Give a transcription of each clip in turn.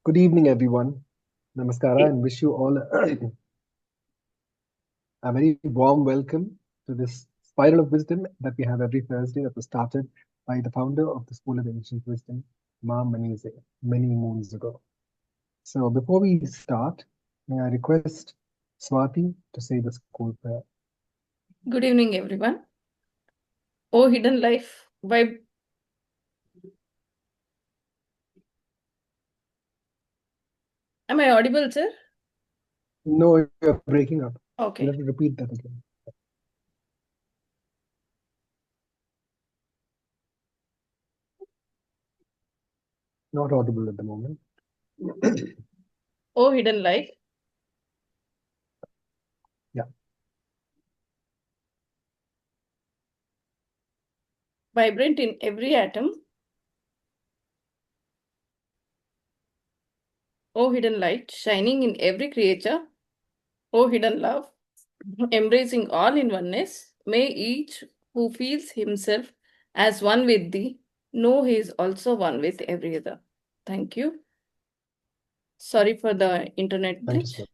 Good evening, everyone. Namaskara, and wish you all a very warm welcome to this spiral of wisdom that we have every Thursday that was started by the founder of the School of Ancient Wisdom, Ma Manize, many moons ago. So before we start, may I request Swati to say the school prayer. Good evening, everyone. Oh, Hidden Life by Am I audible, sir? No, you're breaking up. Okay. Let me repeat that again. Not audible at the moment. Oh, Hidden Life. Yeah. Vibrant in every atom. Oh, Hidden Light, shining in every creature. Oh, Hidden Love, embracing all in oneness. May each who feels himself as one with thee know he is also one with every other. Thank you. Sorry for the internet Thank you, glitch. sir.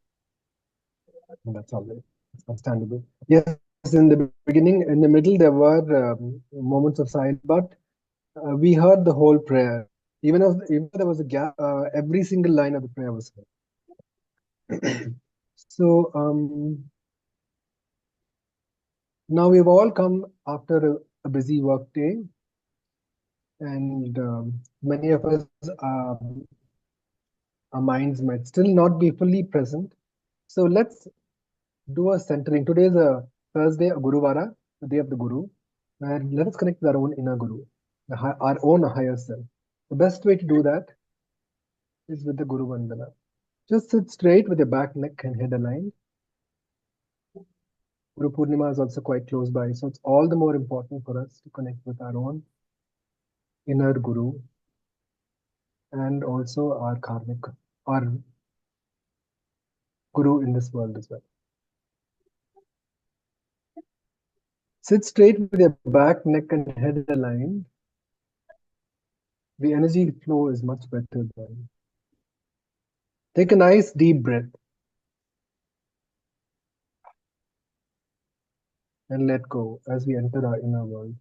That's all right. It's understandable. Yes, in the beginning, in the middle, there were moments of silence, but we heard the whole prayer. Even if there was a gap, every single line of the prayer was heard. So now we've all come after a busy work day, and many of us, our minds might still not be fully present. So let's do a centering. Today is a Thursday, a Guruvara, the day of the Guru, and let us connect with our own inner Guru, our own higher self. The best way to do that is with the Guru Vandana. Just sit straight with your back, neck, and head aligned. Guru Purnima is also quite close by, so it's all the more important for us to connect with our own inner Guru and also our karmic, our Guru in this world as well. Sit straight with your back, neck, and head aligned. The energy flow is much better then. Take a nice deep breath and let go as we enter our inner world.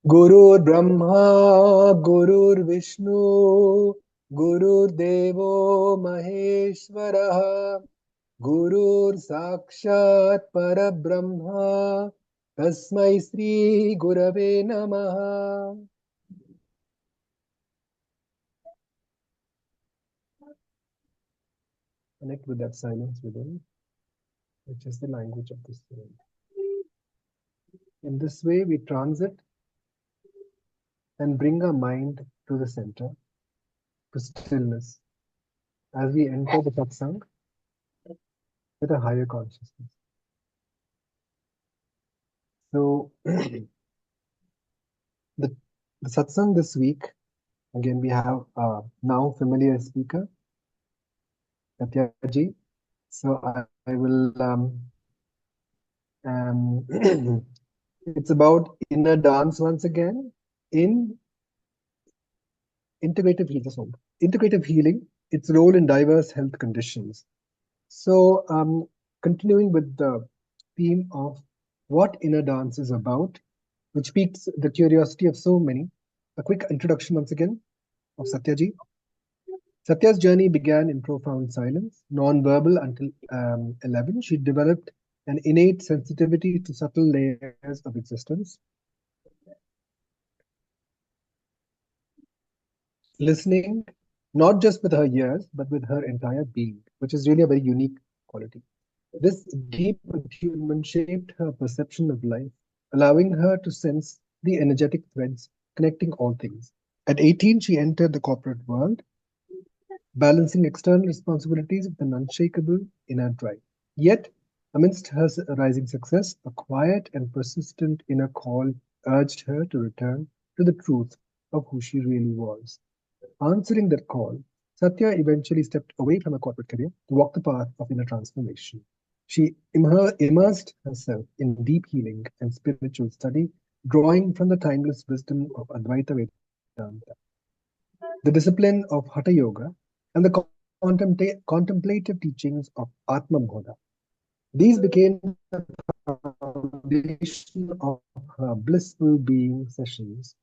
Gurur Brahma, Gurur Vishnu, Gurur Devo Maheshwaraha, Gurur Sakshat Parabrahma, Tasmai Sri Gurave Namaha. Connect with that silence within, which is the language of the soul. In this way, we transit and bring our mind to the center, to stillness, as we enter the satsang with a higher consciousness. So, the satsang this week, again, we have a now familiar speaker, Satya ji. So, I will, it's about inner dance once again in integrative healing, its role in diverse health conditions. So, continuing with the theme of what inner dance is about, which piques the curiosity of so many. A quick introduction once again of Satya ji. Satya's journey began in profound silence, non-verbal until 11. She developed an innate sensitivity to subtle layers of existence, listening not just with her ears, but with her entire being, which is really a very unique quality. This deep attunement shaped her perception of life, allowing her to sense the energetic threads connecting all things. At 18, she entered the corporate world, balancing external responsibilities with an unshakable inner drive. Yet, amidst her rising success, a quiet and persistent inner call urged her to return to the truth of who she really was. Answering that call, Satya eventually stepped away from her corporate career to walk the path of inner transformation. She immersed herself in deep healing and spiritual study, drawing from the timeless wisdom of Advaita Vedanta. the discipline of Hatha Yoga, and the contemplative teachings of Atma Bodha. These became the foundation of her blissful being sessions,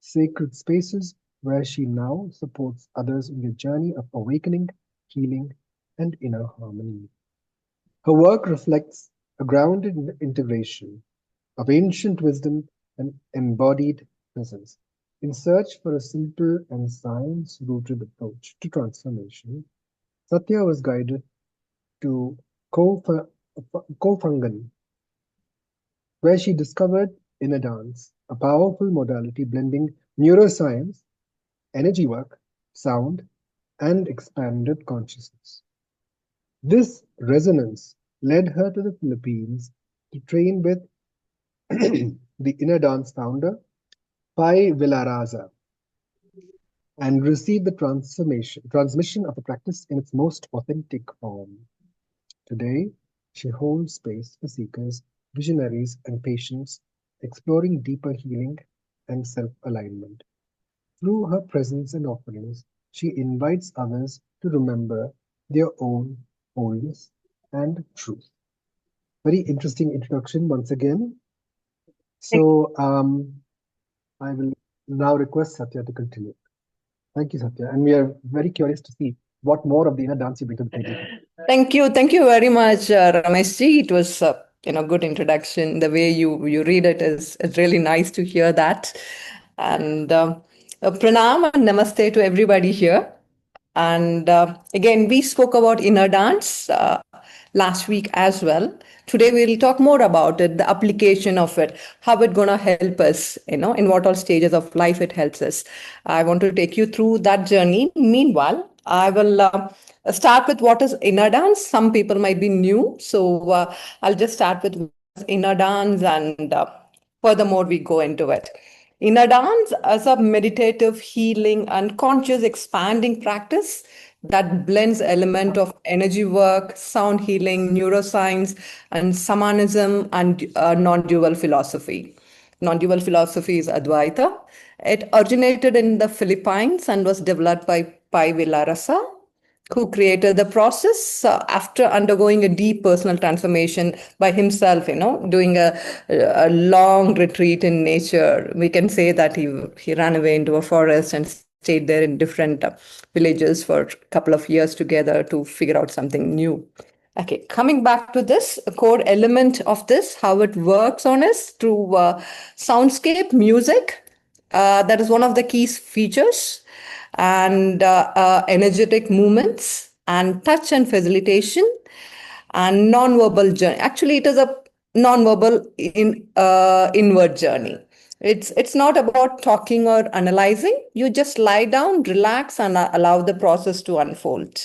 sacred spaces where she now supports others in their journey of awakening, healing, and inner harmony. Her work reflects a grounded integration of ancient wisdom and embodied presence. In search for a simple and science rooted approach to transformation, Satya was guided to Kofangan, where she discovered inner dance, a powerful modality blending neuroscience, energy work, sound, and expanded consciousness. This resonance led her to the Philippines to train with the inner dance founder, Pai Villaraza, and receive the transmission of the practice in its most authentic form. Today, she holds space for seekers, visionaries, and patients exploring deeper healing and self alignment. Through her presence and offerings, she invites others to remember their own wholeness and truth. Very interesting introduction once again. So, I will now request Satya to continue. Thank you, Satya. And we are very curious to see what more of the inner dance you bring to the table today. Thank you very much, Ramesh ji. It was good introduction. The way you read it is really nice to hear that. And pranam and namaste to everybody here. And again, we spoke about inner dance last week as well. Today we'll talk more about it, the application of it, how it gonna help us, in what all stages of life it helps us. I want to take you through that journey. Meanwhile, I will start with what is inner dance. Some people might be new, so I'll just start with what is inner dance, and furthermore we go into it. Inner dance as a meditative, healing, and conscious expanding practice that blends element of energy work, sound healing, neuroscience, and shamanism and non-dual philosophy. Non-dual philosophy is Advaita. It originated in the Philippines and was developed by Pai Villarasa, who created the process after undergoing a deep personal transformation by himself, doing a long retreat in nature. We can say that he ran away into a forest and stayed there in different villages for a couple of years together to figure out something new. Okay, coming back to this, a core element of this, how it works on us through soundscape, music. That is one of the key features, and energetic movements, and touch and facilitation, and non-verbal journey. Actually, it is a non-verbal inward journey. It's not about talking or analyzing. You just lie down, relax, and allow the process to unfold.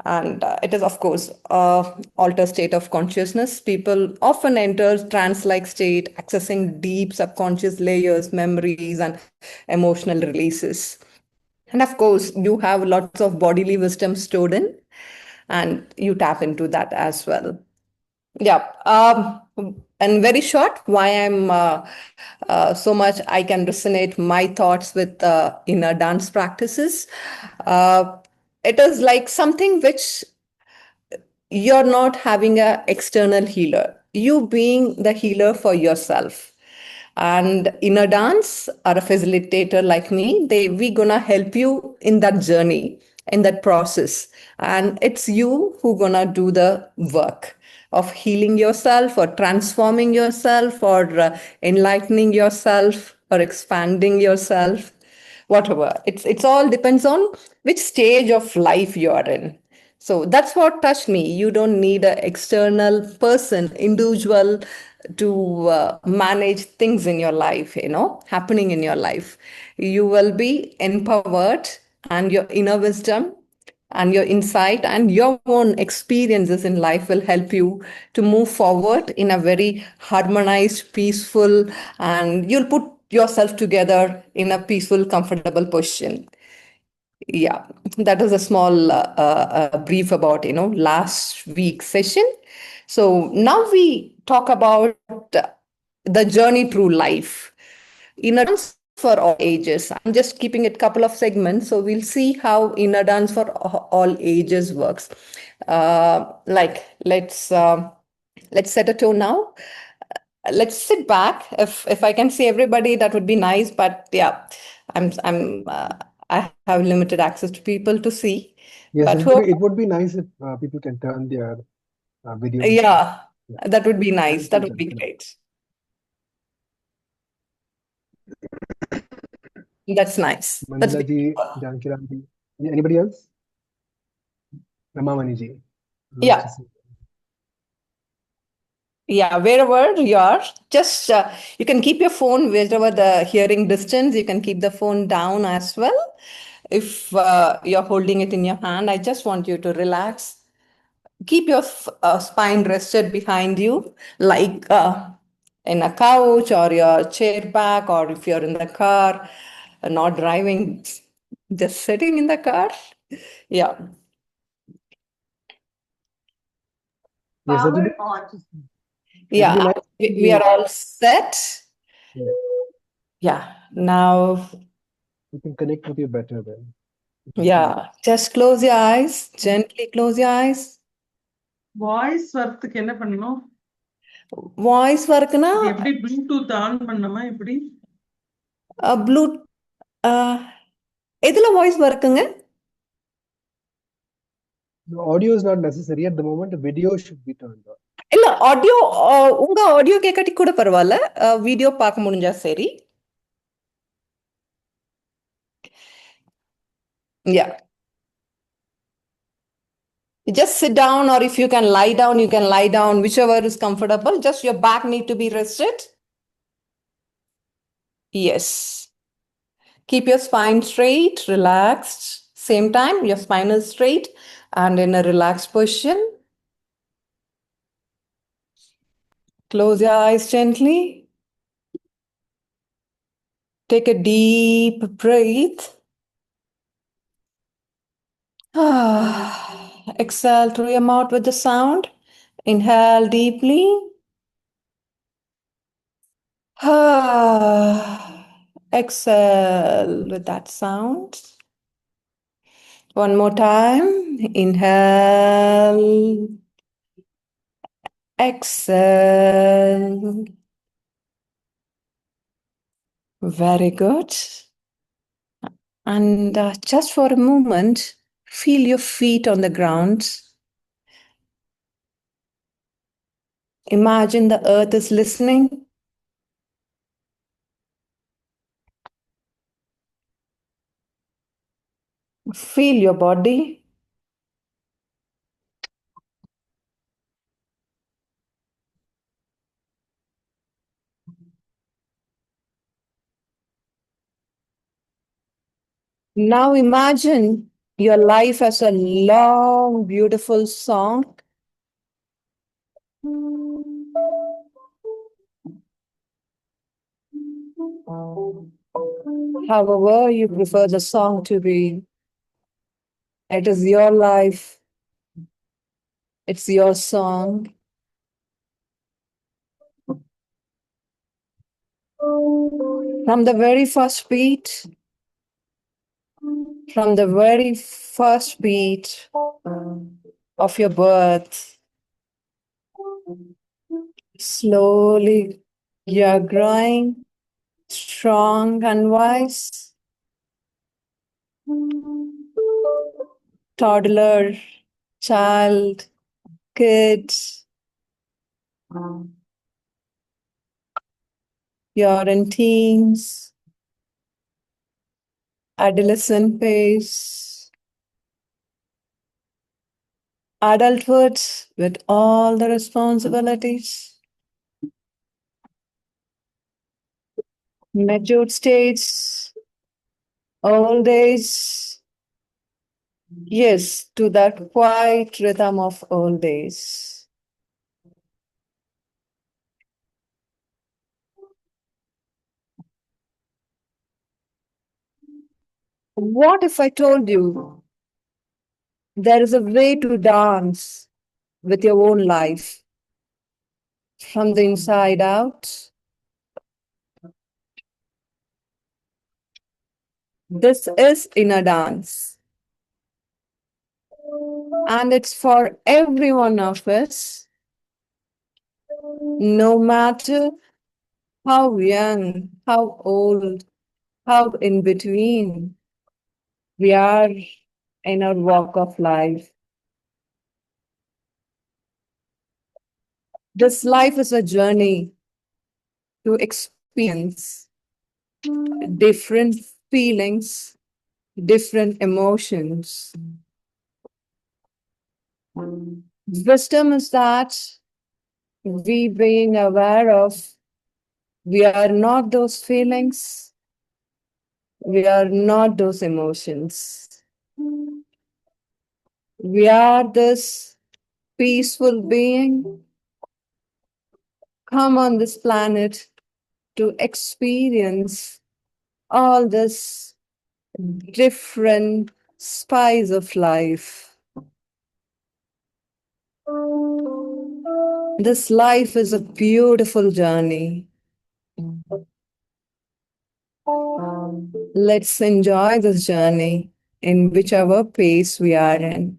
And it is, of course, altered state of consciousness. People often enter trance-like state, accessing deep subconscious layers, memories, and emotional releases. And of course, you have lots of bodily wisdom stored in, and you tap into that as well. Yeah. And very short, why I'm so much I can resonate my thoughts with inner dance practices. Uh, it is like something which you're not having a external healer, you being the healer for yourself. And inner dance or a facilitator like me, we gonna help you in that journey, in that process, and it's you who gonna do the work of healing yourself or transforming yourself or enlightening yourself or expanding yourself, whatever. It's all depends on which stage of life you are in. So that's what touched me. You don't need an external person, individual, to manage things in your life, happening in your life. You will be empowered, and your inner wisdom and your insight and your own experiences in life will help you to move forward in a very harmonized, peaceful, and you'll put yourself together in a peaceful, comfortable position. Yeah, that is a small brief about last week's session. So now we talk about the journey through life. In advance, for all ages. I'm just keeping it couple of segments, so we'll see how inner dance for all ages works. Like let's set a tone now. Let's sit back. If I can see everybody, that would be nice. But yeah, I have limited access to people to see. Yes, But who, it would be nice if people can turn their videos off. yeah, Yeah. that would be nice. Thank you, That would be Janakira. great. That's nice. That's Manjula ji, beautiful. Janakira ji. Anybody else? Ramamani ji. Nice to Yeah. see you. Yeah, wherever you are, just you can keep your phone wherever the hearing distance. You can keep the phone down as well. If you're holding it in your hand, I just want you to relax. Keep your spine rested behind you, like in a couch or your chair back, or if you're in the car, not driving, just sitting in the car. Yeah. Yes, Power on. it'll be Yeah, nice we to, are all set. yeah, Yeah, now, we can connect with you better then. We can see you. yeah, just close your eyes, gently close your eyes. Voice வரத்துக்கு என்ன பண்ணணும்? Voice ஒர்க்னா இது எப்படி Bluetooth on பண்ணணுமா எப்படி? Blue எதுல voice ஒர்க்குங்க? The audio is not necessary at the moment. The video should be turned on. இல்ல audio, உங்க ஆடியோ கேட்காட்டி கூட பரவாயில்ல, வீடியோ பார்க்க முடிஞ்சா சரி. Yeah. You just sit down, or if you can lie down, you can lie down, whichever is comfortable. Just your back need to be rested. Yes. Keep your spine straight, relaxed. Same time, your spine is straight and in a relaxed position. Close your eyes gently. Take a deep breath. Exhale through your mouth with the sound. Inhale deeply. Exhale with that sound. One more time. Inhale. Exhale. Very good. And just for a moment, feel your feet on the ground. Imagine the earth is listening. Feel your body. Now imagine your life as a long, beautiful song. However, you prefer the song to be, it is your life, it's your song. From the very first beat, from the very first beat of your birth, slowly you're growing strong and wise. Toddler, child, kid, you're in teens, adolescent phase, adulthood with all the responsibilities, mature stage, old age, yes, to that quiet rhythm of old days. What if I told you there is a way to dance with your own life from the inside out? This is inner dance, and it's for every one of us, no matter how young, how old, how in between we are in our walk of life. This life is a journey to experience different feelings, different emotions. Wisdom is that we being aware of we are not those feelings, we are not those emotions. We are this peaceful being come on this planet to experience all this different spice of life. This life is a beautiful journey. Let's enjoy this journey in whichever pace we are in.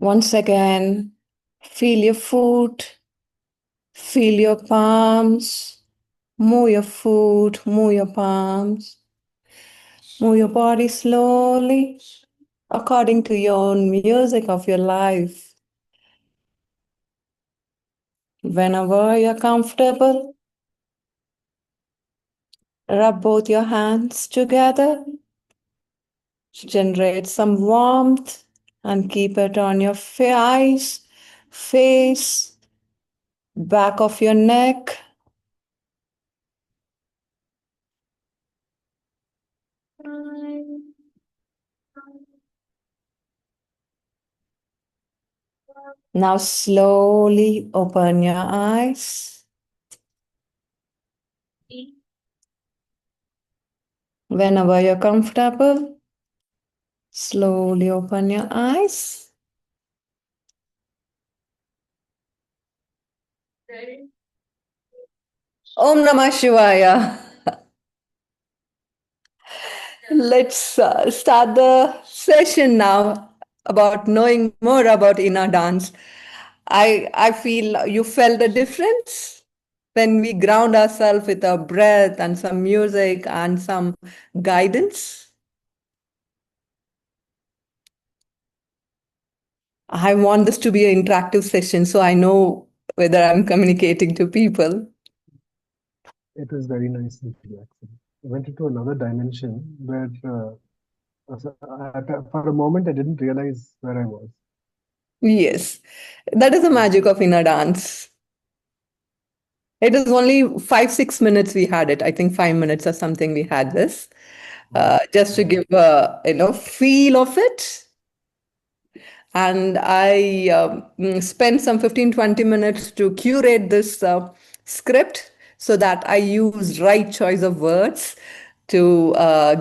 Once again, feel your foot, feel your palms, move your foot, move your palms, move your body slowly according to your own music of your life. Whenever you're comfortable, rub both your hands together, generate some warmth, and keep it on your eyes, face, back of your neck. Now slowly open your eyes. Whenever you're comfortable, slowly open your eyes. Om Namah Shivaya. Let's start the session now about knowing more about inner dance. I feel you felt the difference when we ground ourselves with our breath and some music and some guidance. I want this to be an interactive session so I know whether I'm communicating to people. It was very nice and relaxing. I went into another dimension where, for a moment, I didn't realize where I was. Yes, that is the magic of inner dance. It is only 5-6 minutes we had it. I think 5 minutes or something we had this, just to give a feel of it. And I spent some 15-20 minutes to curate this script so that I use right choice of words to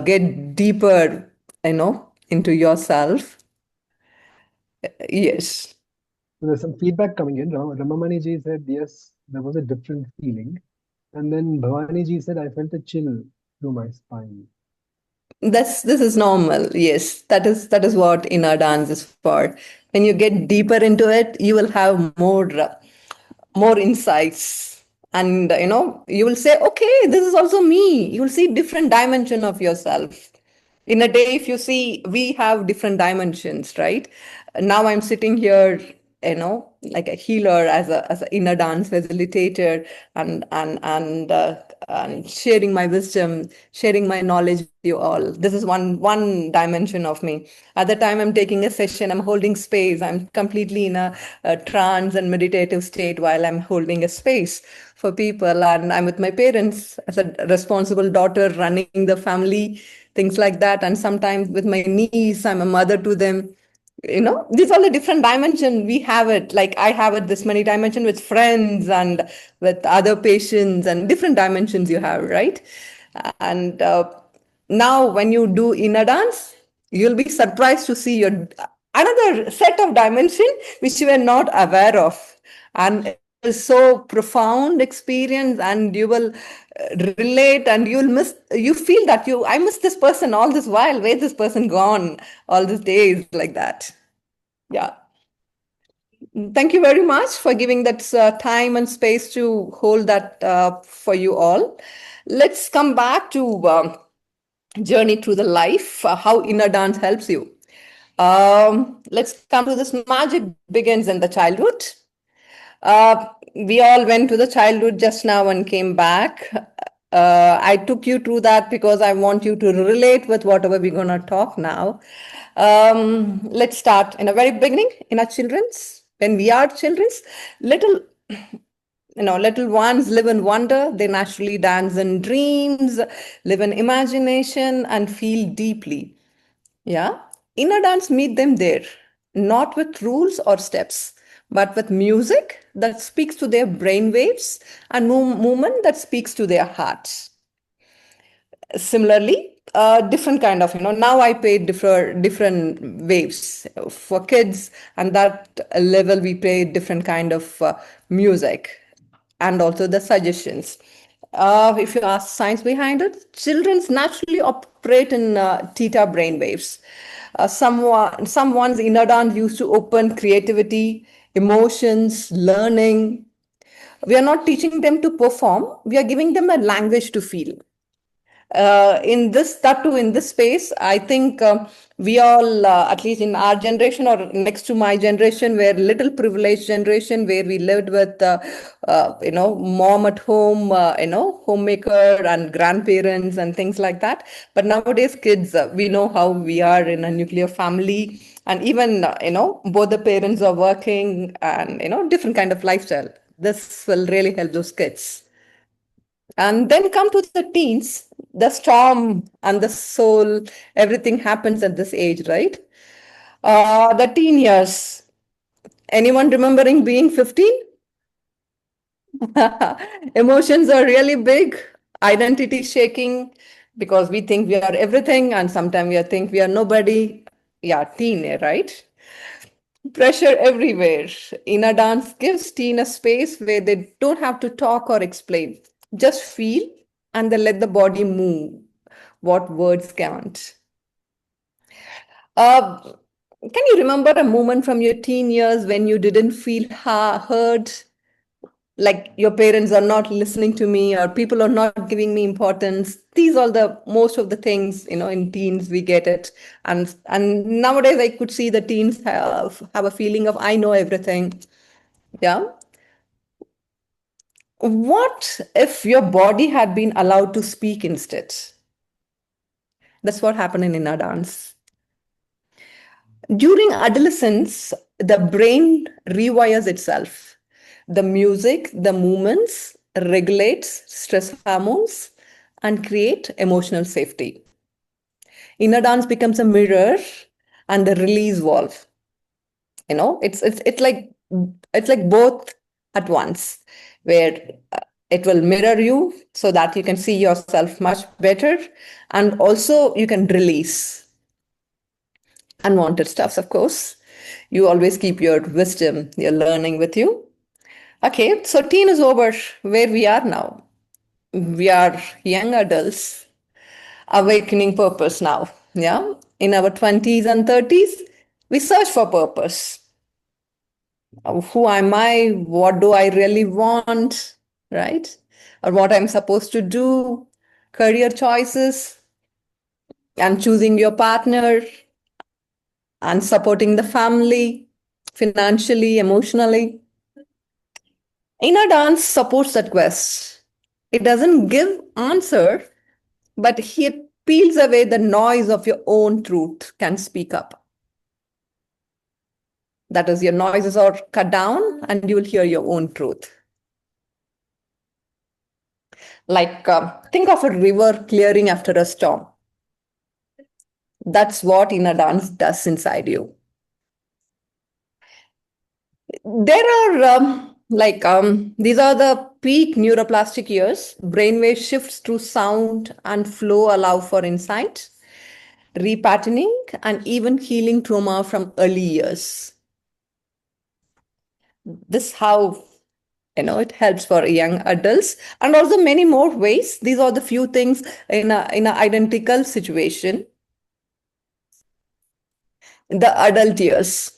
get deeper, into yourself. Yes. There's some feedback coming in. Ramamani ji said, yes, there was a different feeling. And then Bhavani ji said, I felt a chill through my spine. This is normal. Yes, that is what inner dance is for. When you get deeper into it, you will have more insights, and you will say, okay, this is also me. You will see different dimension of yourself. In a day, if you see, we have different dimensions, right? Now I'm sitting here, like a healer, as an inner dance facilitator, and sharing my wisdom, sharing my knowledge with you all. This is one dimension of me. At the time I'm taking a session, I'm holding space. I'm completely in a trance and meditative state while I'm holding a space. for people, and I'm with my parents as a responsible daughter running the family, things like that. And sometimes with my niece, I'm a mother to them. These are the different dimension we have it. Like I have it this many dimension with friends and with other patients, and different dimensions you have, right? And now when you do inner dance, you'll be surprised to see your another set of dimension which you were not aware of, and it is so profound experience, and you will relate, and you feel that I miss this person all this while. Where this person gone all these days, like that. Yeah. Thank you very much for giving that time and space to hold that for you all. Let's come back to journey through the life, how inner dance helps you. Let's come to this. Magic begins in the childhood. We all went to the childhood just now and came back. I took you through that because I want you to relate with whatever we're going to talk now. Let's start in a very beginning, in our children's. When we are children's, little ones live in wonder. They naturally dance in dreams, live in imagination, and feel deeply. Yeah. Inner dance meet them there, not with rules or steps, but with music that speaks to their brain waves and movement that speaks to their hearts. Similarly, different kind of, now I pay different waves for kids, and that level we pay different kind of music, and also the suggestions. If you ask science behind it, children naturally operate in theta brain waves. Someone's inner dance used to open creativity, emotions, learning. We are not teaching them to perform. We are giving them a language to feel. In this, that too, in this space, I think we all, at least in our generation or next to my generation, were little privileged generation where we lived with, mom at home, homemaker and grandparents and things like that. But nowadays, kids, we know how we are in a nuclear family, and even, both the parents are working, and, different kind of lifestyle. This will really help those kids. And then come to the teens, the storm and the soul, everything happens at this age, right? The teen years. Anyone remembering being 15? Emotions are really big, identity shaking, because we think we are everything, and sometimes we think we are nobody. Yeah, teen, right? Pressure everywhere. Inner dance gives teen a space where they don't have to talk or explain. Just feel, and they let the body move what words can't. Can you remember a moment from your teen years when you didn't feel heard? Like your parents are not listening to me, or people are not giving me importance. These are the most of the things, in teens we get it. And nowadays I could see the teens have a feeling of I know everything. Yeah. What if your body had been allowed to speak instead? That's what happened in inner dance. During adolescence, the brain rewires itself. The music, the movements regulates stress hormones and create emotional safety. Inner dance becomes a mirror and the release valve. It's like both at once, where it will mirror you so that you can see yourself much better, and also you can release unwanted stuffs, of course. You always keep your wisdom, your learning with you. Okay, so teen is over. Where we are now, we are young adults awakening purpose now. Yeah, in our 20s and 30s, we search for purpose. Who am I? What do I really want? Right? Or what I'm supposed to do? Career choices, and choosing your partner, and supporting the family financially, emotionally. Inner dance supports that quest. It doesn't give answer, but it peels away the noise of your own truth can speak up. That is, your noises are cut down and you will hear your own truth. Like, think of a river clearing after a storm. That's what inner dance does inside you. There are these are the peak neuroplastic years. Brainwave shifts through sound and flow allow for insight, repatterning, and even healing trauma from early years. This how it helps for young adults, and also many more ways. These are the few things in a identical situation. The adult years.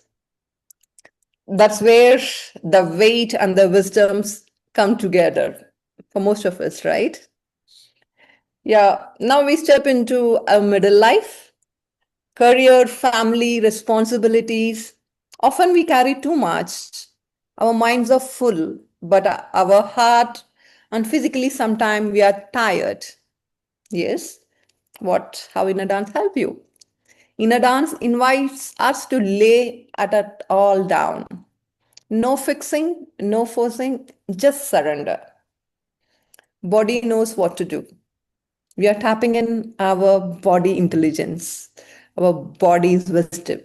That's where the weight and the wisdoms come together for most of us, right? Yeah, now we step into a middle life, career, family, responsibilities. Often we carry too much. Our minds are full, but our heart and physically sometimes we are tired. Yes. How inner dance help you? Inner dance invites us to lay it all down. No fixing, no forcing, just surrender. Body knows what to do. We are tapping in our body intelligence, our body's wisdom,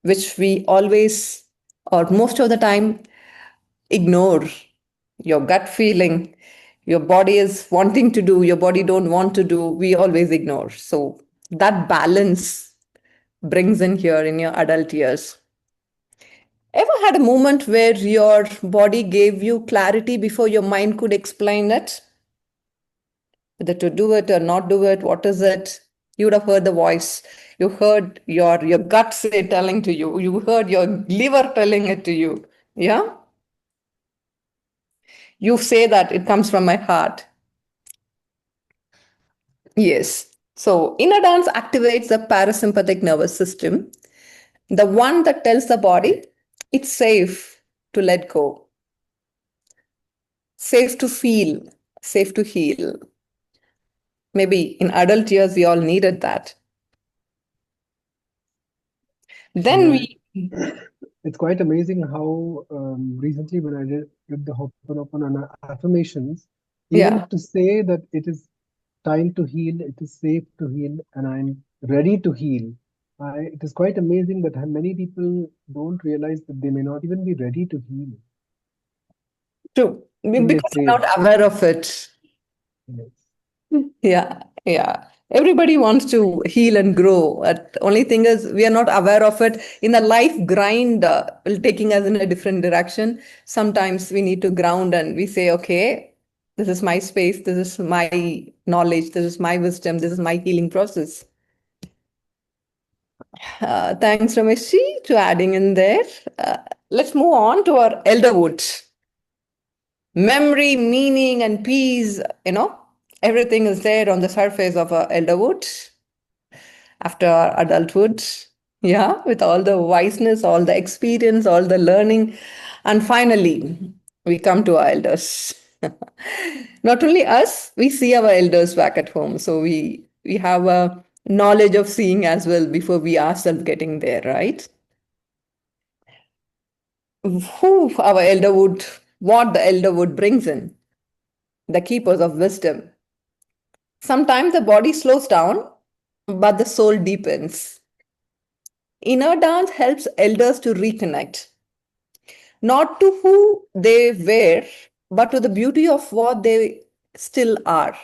which we always or most of the time ignore. Your gut feeling, your body is wanting to do, your body don't want to do, we always ignore. So that balance brings in here in your adult years. Ever had a moment where your body gave you clarity before your mind could explain it? Whether to do it or not do it, what is it? You would have heard the voice. You heard your gut say telling to you. You heard your liver telling it to you. Yeah? You say that it comes from my heart. Yes. So inner dance activates the parasympathetic nervous system, the one that tells the body it's safe to let go, safe to feel, safe to heal. Maybe in adult years, we all needed that. Then Yeah, we, it's quite amazing how recently when I did the Ho'oponopono affirmations, even yeah, to say that it is time to heal, it is safe to heal, and I'm ready to heal. It is quite amazing that many people don't realize that they may not even be ready to heal. true. I think they Because say we're that. not aware of it. Yes. Yeah, yeah. Everybody wants to heal and grow. Only thing is, we are not aware of it. In the life grind, will taking us in a different direction. Sometimes we need to ground and we say, okay, this is my space, this is my knowledge, this is my wisdom, this is my healing process. Thanks, Rameshji, to adding in there. Uh, let's move on to our elderwood. Memory, meaning, and peace, everything is there on the surface of our elderwood after our adulthood. Yeah, with all the wiseness, all the experience, all the learning. And finally, we come to our elders. Not only us, we see our elders back at home. So we have a knowledge of seeing as well before we ourselves getting there, right? Who our elderwood, what the elderwood brings in, the keepers of wisdom. Sometimes the body slows down, but the soul deepens. Inner dance helps elders to reconnect, not to who they were, but to the beauty of what they still are.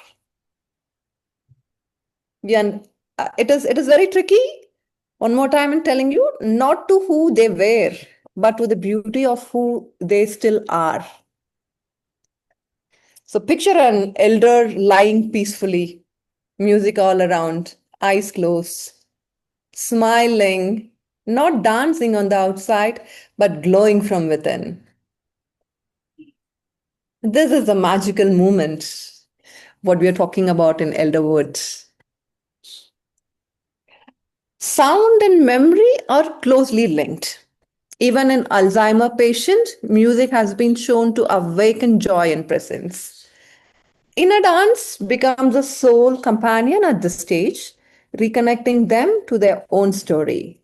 And it is very tricky. One more time, I'm telling you, not to who they were, but to the beauty of who they still are. So picture an elder lying peacefully, music all around, eyes closed, smiling, not dancing on the outside, but glowing from within. This is a magical moment, what we are talking about in Elderwood. Sound and memory are closely linked. Even in Alzheimer patients, music has been shown to awaken joy and presence. Inner dance becomes a soul companion at this stage, reconnecting them to their own story.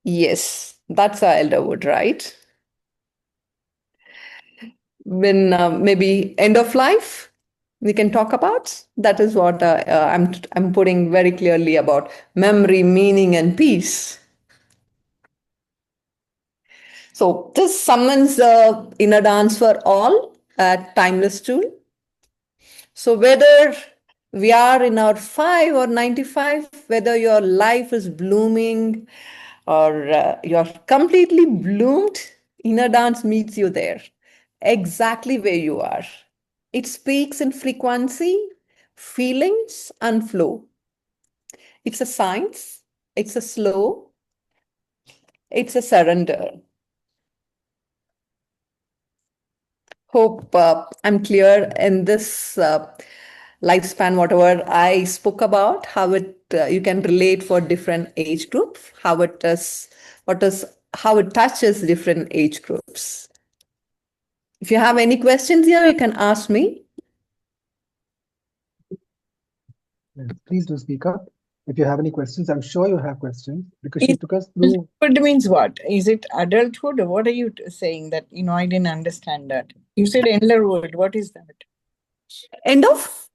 Yes, that's our Elderwood, right? when maybe end of life we can talk about. That is what I'm putting very clearly about memory, meaning, and peace. So this summons the inner dance for all, a timeless tool. So whether we are in our 5 or 95, whether your life is blooming or you're completely bloomed, inner dance meets you there, exactly where you are. It speaks in frequency, feelings, and flow. It's a science, it's a slow, it's a surrender. Hope I'm clear in this lifespan, whatever I spoke about, how it you can relate for different age groups, how it is, how it touches different age groups. If you have any questions here, you can ask me. Yes, please do speak up. If you have any questions, I'm sure you have questions because she took us through. Adulthood means what? Is it adulthood? What are you saying that, I didn't understand that. You said elderwood. What is that? End of?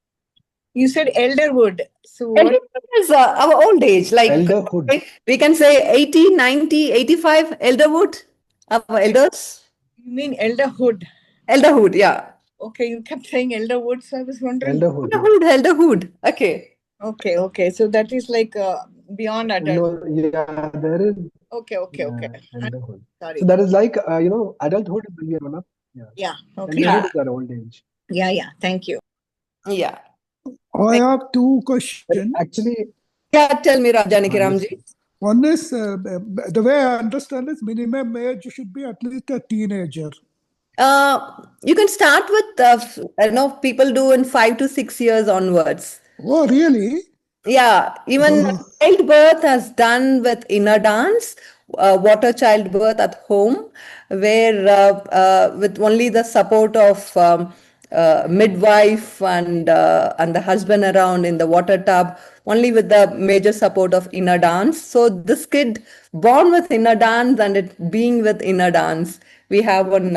You said elderwood. So what? Elderhood is our old age. Like Elderhood. we can say 80, 90, 85, elderwood, our elders. You mean elderhood? Elderhood, yeah. Okay, you kept saying elderwood, so I was wondering. Elderhood. Elderhood. Okay. Okay. So that is like beyond adult. No, yeah, there is. Okay. Elderhood. Sorry. So that is like, adulthood is when we are grown up. Yeah. Okay. Elderhood is our old age. Yeah. Thank you. Yeah. I have two questions. Actually, Yeah, tell me, Janaki Ramji. One is, the way I understand is minimum age should be at least a teenager. You can start with, people do in 5 to 6 years onwards. Oh, really? Yeah, even childbirth has done with inner dance, water childbirth at home, where with only the support of midwife and the husband around in the water tub, only with the major support of inner dance. So this kid born with inner dance and it being with inner dance. We have one,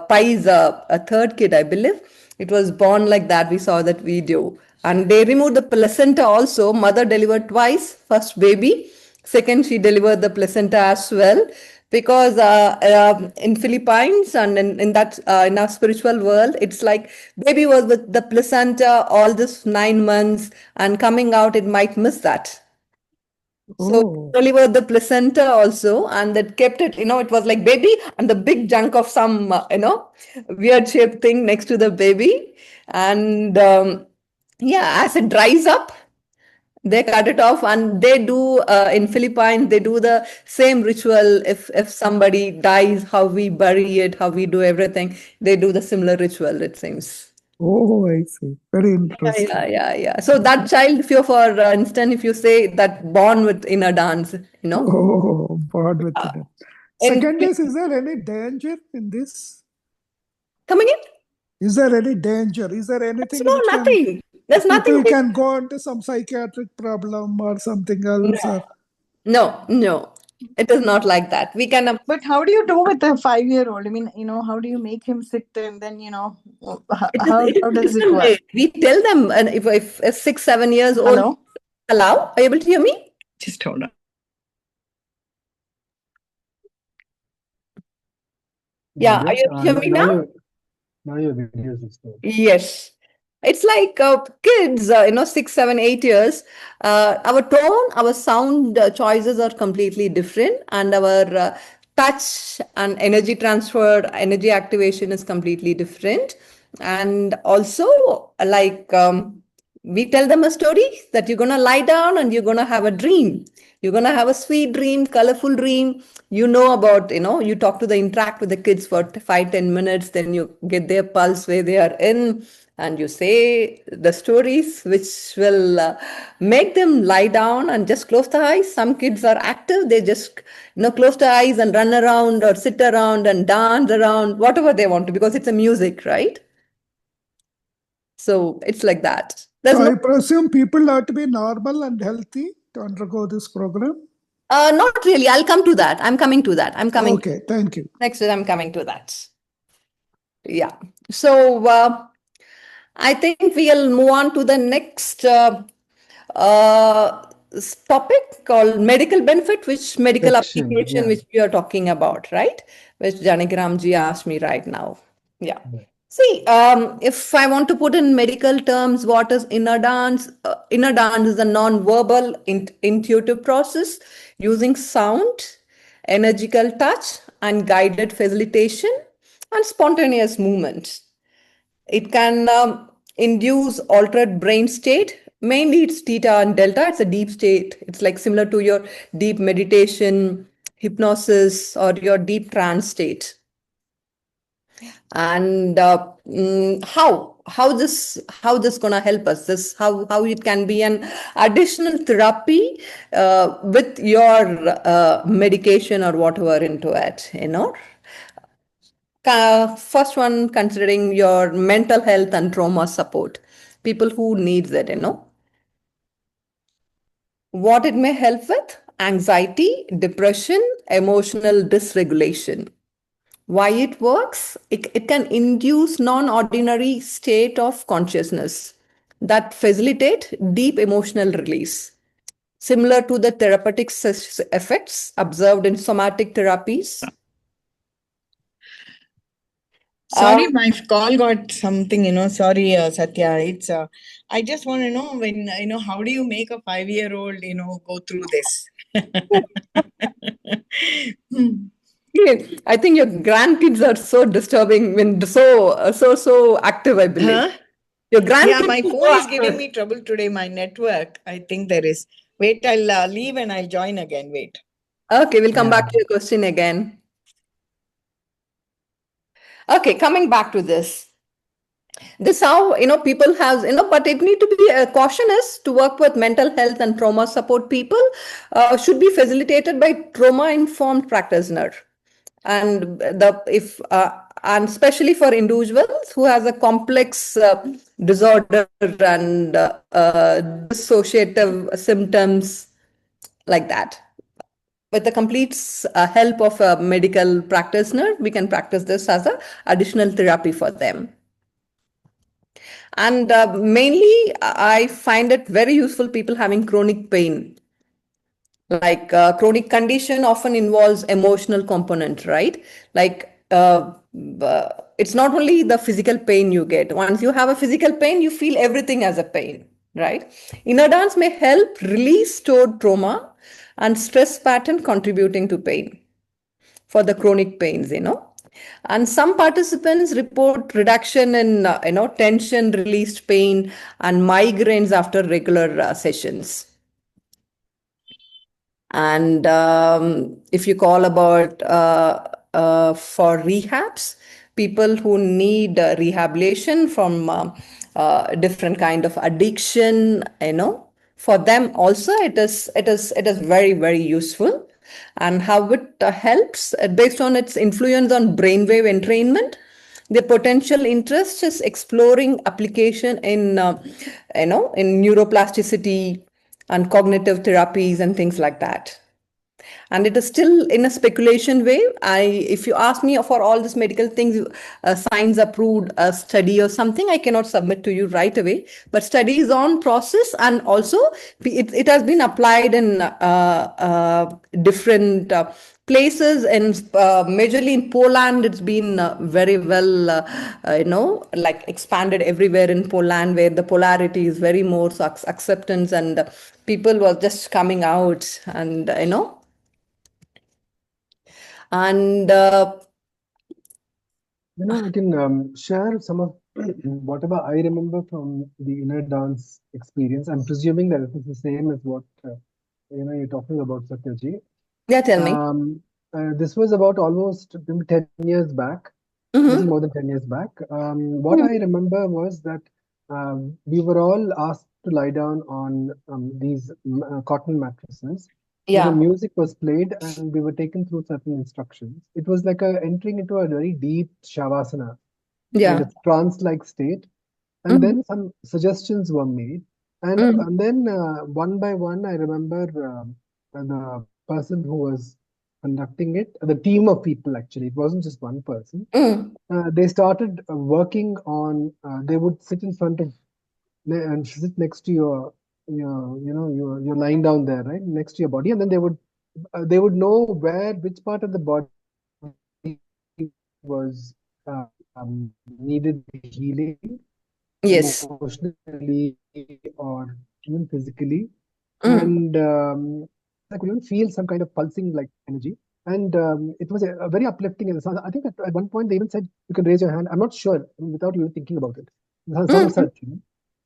Pai's a third kid, I believe. It was born like that. We saw that video. And they removed the placenta also. Mother delivered twice, first baby. Second, she delivered the placenta as well. Because in Philippines and in that in our spiritual world, it's like baby was with the placenta all this 9 months and coming out, it might miss that. So delivered the placenta also, and that kept it, it was like baby and the big junk of some, weird shaped thing next to the baby. And yeah, as it dries up, they cut it off, and they do in Philippines, they do the same ritual. If somebody dies, how we bury it, how we do everything, they do the similar ritual, it seems. Oh, I see. Very interesting. Yeah. So that child, if you're, for instance, if you say that born with inner dance, Oh, born with it. Second is there any danger in this? Coming in? Is there any danger? Is there anything? No, nothing. There's nothing. People can go into some psychiatric problem or something else. No. It is not like that. We can. But how do you do with a 5-year-old? I mean, how do you make him sit and then, how does it work? We tell them, and if 6, 7 years old. Hello? Are you able to hear me? Just hold on. Yeah, are you able to hear me now? Now your video is restored. Yes. It's like kids, 6, 7, 8 years. Our tone, our sound choices are completely different, and our touch and energy transfer, energy activation is completely different. And also, like we tell them a story that you're going to lie down and you're going to have a dream. You're going to have a sweet dream, colorful dream. About, you talk to interact with the kids for 5-10 minutes, then you get their pulse where they are in, and you say the stories which will make them lie down and just close the eyes. Some kids are active. They just, close the eyes and run around or sit around and dance around, whatever they want to, because it's a music, right? So it's like that. So I presume people have to be normal and healthy to undergo this program? Not really. I'll come to that. I'm coming to that. Okay, thank you. Next, I'm coming to that. Yeah. So I think we'll move on to the next topic called medical benefit, which medical Section. application Yeah. which we are talking about, right? Which Janakramji asked me right now. Yeah. Yeah. See, if I want to put in medical terms, what is inner dance? Inner dance is a non-verbal, intuitive process using sound, energical touch, and guided facilitation and spontaneous movement. It can induce altered brain state. Mainly, it's theta and delta. It's a deep state. It's like similar to your deep meditation, hypnosis, or your deep trance state. And how this gonna help us? This how it can be an additional therapy with your medication or whatever into it. First one, considering your mental health and trauma support, people who needs it. What it may help with: anxiety, depression, emotional dysregulation. Why it works? It can induce non-ordinary state of consciousness that facilitate deep emotional release, similar to the therapeutic effects observed in somatic therapies. Sorry, my call got something, sorry, Satya. It's, I just want to know when, how do you make a 5-year-old, go through this? Yeah, I think your grandkids are so disturbing when so active, I believe. Huh? Your Yeah, grandkids my are phone so is giving active. me trouble today. My network, I think there is. Wait, I'll leave and I'll join again. Wait. Okay, we'll come Yeah. back to your question again. Okay, coming back to this. This how people have but it need to be caution is to work with mental health and trauma support people should be facilitated by trauma informed practitioner, and the if and especially for individuals who has a complex disorder and dissociative symptoms like that. With the complete help of a medical practitioner, we can practice this as a additional therapy for them. And mainly, I find it very useful people having chronic pain. Like chronic condition often involves emotional component, right? Like it's not only the physical pain you get. Once you have a physical pain, you feel everything as a pain, right? Inner dance may help release stored trauma and stress pattern contributing to pain for the chronic pains. And some participants report reduction in tension released pain and migraines after regular sessions. And if you call about for rehabs, people who need rehabilitation from different kind of addiction, for them also it is very very useful. And how it helps based on its influence on brainwave entrainment. The potential interest is exploring application in neuroplasticity and cognitive therapies and things like that. And it is still in a speculation way. If you ask me for all these medical things, science approved a study or something, I cannot submit to you right away. But study is on process, and also it has been applied in different places, and majorly in Poland. It's been very well like expanded everywhere in Poland, where the polarity is very more so acceptance, and people were just coming out, and and I can share some of whatever I remember from the inner dance experience. I'm presuming that it is the same as what you're talking about, Satyaji. yeah, tell me. This was about almost maybe 10 years back, little Mm-hmm. more than 10 years back. What I remember was that we were all asked to lie down on these cotton mattresses. Yeah, Music was played and we were taken through certain instructions. It was like entering into a very deep shavasana, kind yeah. of trance-like state. And Mm-hmm. then some suggestions were made. And then one by one, I remember the person who was conducting it. The team of people, actually, it wasn't just one person. Mm. They started working on. They would sit in front of and sit next to you're lying down there, right, next to your body, and then they would know which part of the body was needed healing Yes. emotionally or even physically. Mm. And I could even feel some kind of pulsing like energy. And it was a very uplifting. And I think at one point they even said, you can raise your hand. I'm not sure without even thinking about it. Some of Mm. such,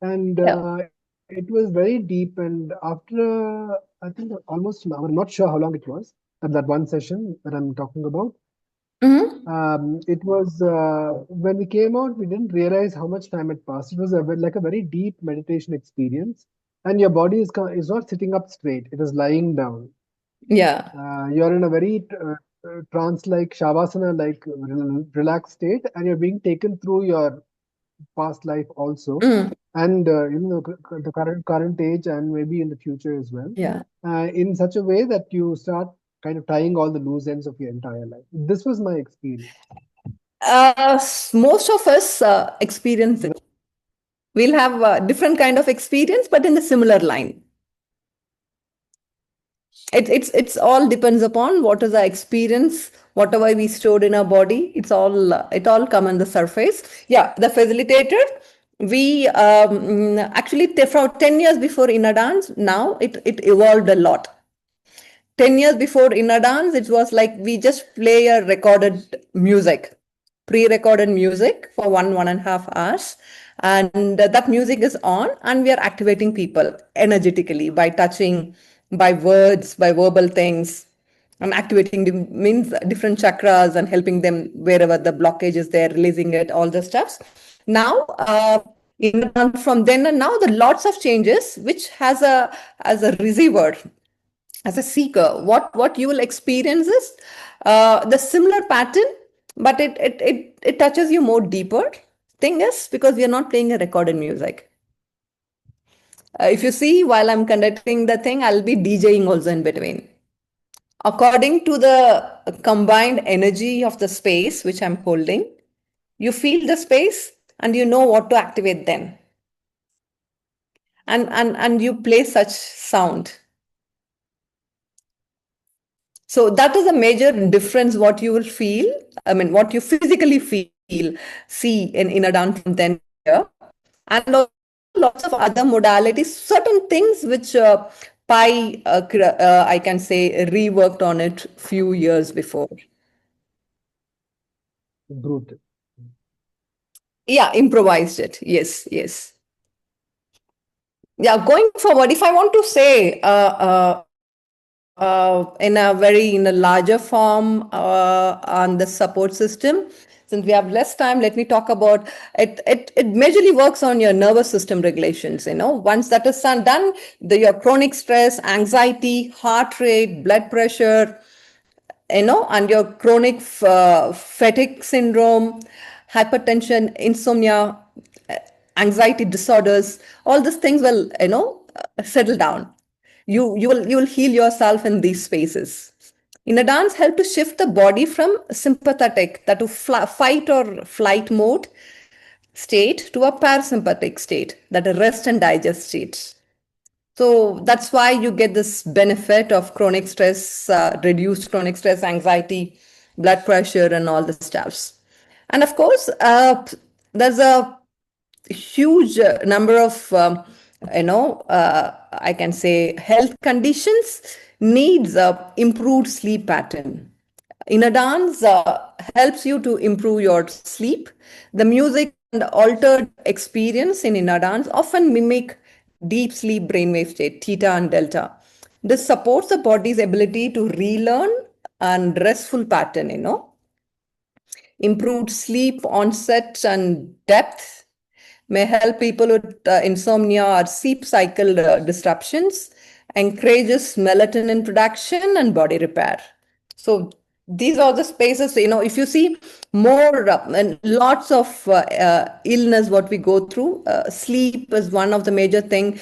And Yeah. it was very deep. And after, I think almost an hour, I'm not sure how long it was, that one session that I'm talking about. Mm. It was when we came out, we didn't realize how much time had passed. It was like a very deep meditation experience, and your body is not sitting up straight; it is lying down. Yeah. You're in a very trance-like shavasana-like relaxed state, and you're being taken through your past life also, Mm. and the current age, and maybe in the future as well, Yeah. in such a way that you start kind of tying all the loose ends of your entire life. This was my experience. Most of us experience it. We'll have a different kind of experience, but in the similar line. It's all depends upon what is our experience, whatever we stored in our body. It all come on the surface. Yeah, the facilitator. We actually for 10 years before Inner Dance, now it evolved a lot. 10 years before Inner Dance, it was like we just play a recorded music, pre-recorded music for 1.5 hours. And that music is on, and we are activating people energetically by touching, by words, by verbal things. And activating means different chakras and helping them wherever the blockage is there, releasing it, all the stuffs. Now, from then and now, the lots of changes, which has a as a receiver, as a seeker, what you will experience is the similar pattern, but it touches you more deeper. Thing is, because we are not playing a recorded music. If you see, while I'm conducting the thing, I'll be DJing also in between. According to the combined energy of the space which I'm holding, you feel the space and you know what to activate then. And you play such sound. So that is a major difference what you will feel. I mean, what you physically feel, see in a dance from then here. And also lots of other modalities, certain things which I can say, reworked on it few years before. Brutal. Yeah, improvised it. Yes, yes. Yeah, going forward, if I want to say in a larger form on the support system, since we have less time, let me talk about it. It majorly works on your nervous system regulations. Once that is done, your chronic stress, anxiety, heart rate, blood pressure, and your chronic fatigue syndrome, hypertension, insomnia, anxiety disorders, all these things will settle down. You will heal yourself in these spaces. In a dance, help to shift the body from sympathetic, that to fight or flight mode state, to a parasympathetic state, that a rest and digest state. So that's why you get this benefit of chronic stress, reduced chronic stress, anxiety, blood pressure, and all the stuffs. And of course, there's a huge number of, I can say, health conditions needs a improved sleep pattern. Inner dance helps you to improve your sleep. The music and altered experience in inner dance often mimic deep sleep brainwave state, theta and delta. This supports the body's ability to relearn and restful pattern. Improved sleep onset and depth may help people with insomnia or sleep cycle disruptions, encourages melatonin production and body repair. So these are the spaces, if you see more and lots of illness what we go through, sleep is one of the major thing.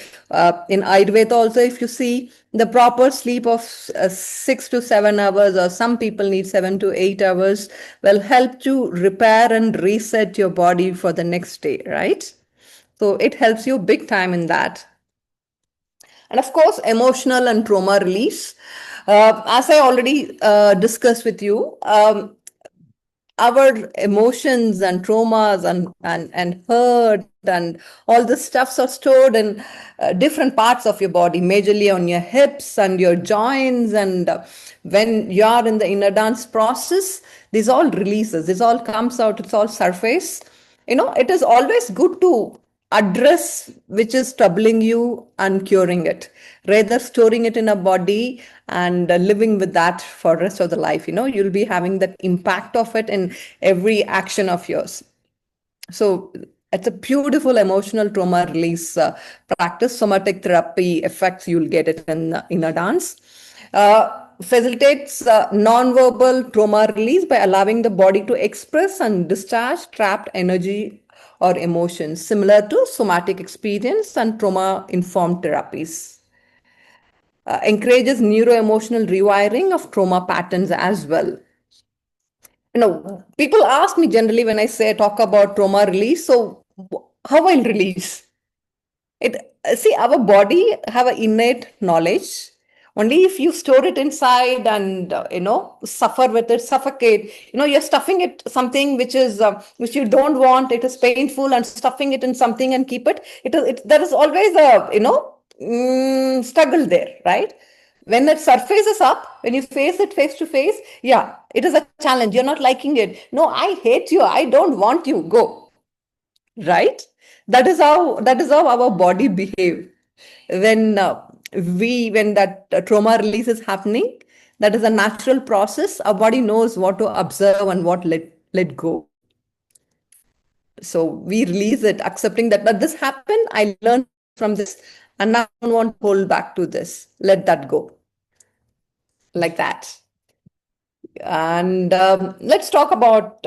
In Ayurveda also, if you see the proper sleep of 6 to 7 hours, or some people need 7 to 8 hours, will help to repair and reset your body for the next day, right? So it helps you big time in that. And of course, emotional and trauma release. As I already discussed with you, our emotions and traumas and hurt and all the stuffs are stored in different parts of your body, majorly on your hips and your joints. And when you are in the inner dance process, this all releases, this all comes out, it's all surface. It is always good to address which is troubling you and curing it, rather storing it in a body and living with that for rest of the life. You'll be having that impact of it in every action of yours. So it's a beautiful emotional trauma release practice. Somatic therapy effects, you'll get it in a dance. Facilitates non-verbal trauma release by allowing the body to express and discharge trapped energy or emotions, similar to somatic experience and trauma-informed therapies. Encourages neuroemotional rewiring of trauma patterns as well. People ask me generally when I say talk about trauma release, so how I'll release it? See, our body have an innate knowledge. Only if you store it inside and suffer with it, suffocate. You're stuffing it something which is which you don't want. It is painful, and stuffing it in something and keep it. There is always a struggle there, right? When it surfaces up, when you face it face to face, yeah, it is a challenge. You're not liking it. No, I hate you. I don't want you. Go. Right? That is how our body behave. When that trauma release is happening, that is a natural process. Our body knows what to observe and what let go. So we release it, accepting that this happened. I learned from this, and now I don't want to hold back to this. Let that go. Like that. And let's talk about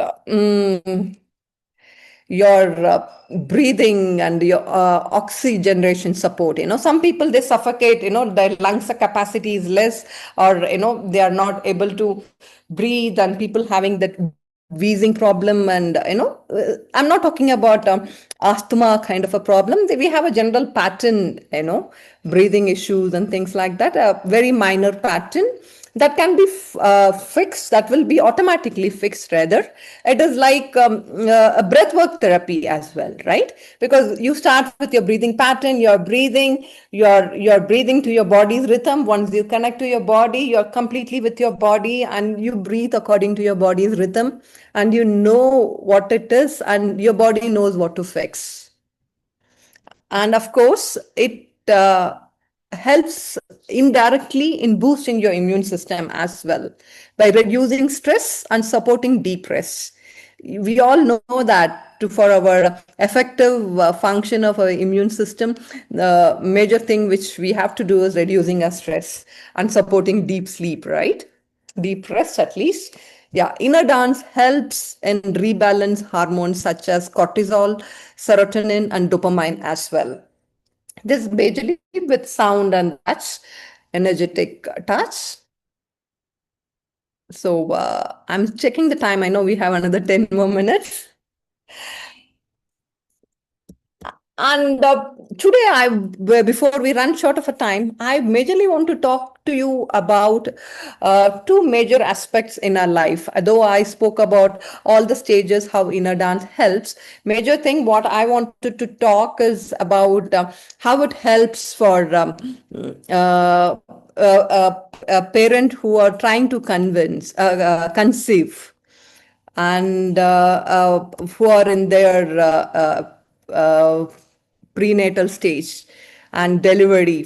your breathing and your oxygenation support. Some people, they suffocate, their lungs capacity is less, or they are not able to breathe, and people having that wheezing problem. And I'm not talking about asthma kind of a problem. We have a general pattern, breathing issues and things like that, a very minor pattern that can be fixed, that will be automatically fixed. Rather, it is like a breathwork therapy as well, right? Because you start with your breathing pattern, you're breathing to your body's rhythm. Once you connect to your body, you're completely with your body, and you breathe according to your body's rhythm, and you know what it is, and your body knows what to fix. And of course, it helps indirectly in boosting your immune system as well by reducing stress and supporting deep rest. We all know that for our effective function of our immune system, the major thing which we have to do is reducing our stress and supporting deep sleep, right? Deep rest at least. Yeah, inner dance helps in rebalance hormones such as cortisol, serotonin, and dopamine as well. This majorly with sound and touch, energetic touch. So I'm checking the time. I know we have another 10 more minutes. And today, before we run short of a time, I majorly want to talk to you about two major aspects in our life. Though I spoke about all the stages, how inner dance helps, major thing what I wanted to talk is about how it helps for a parent who are trying to conceive, and who are in their prenatal stage and delivery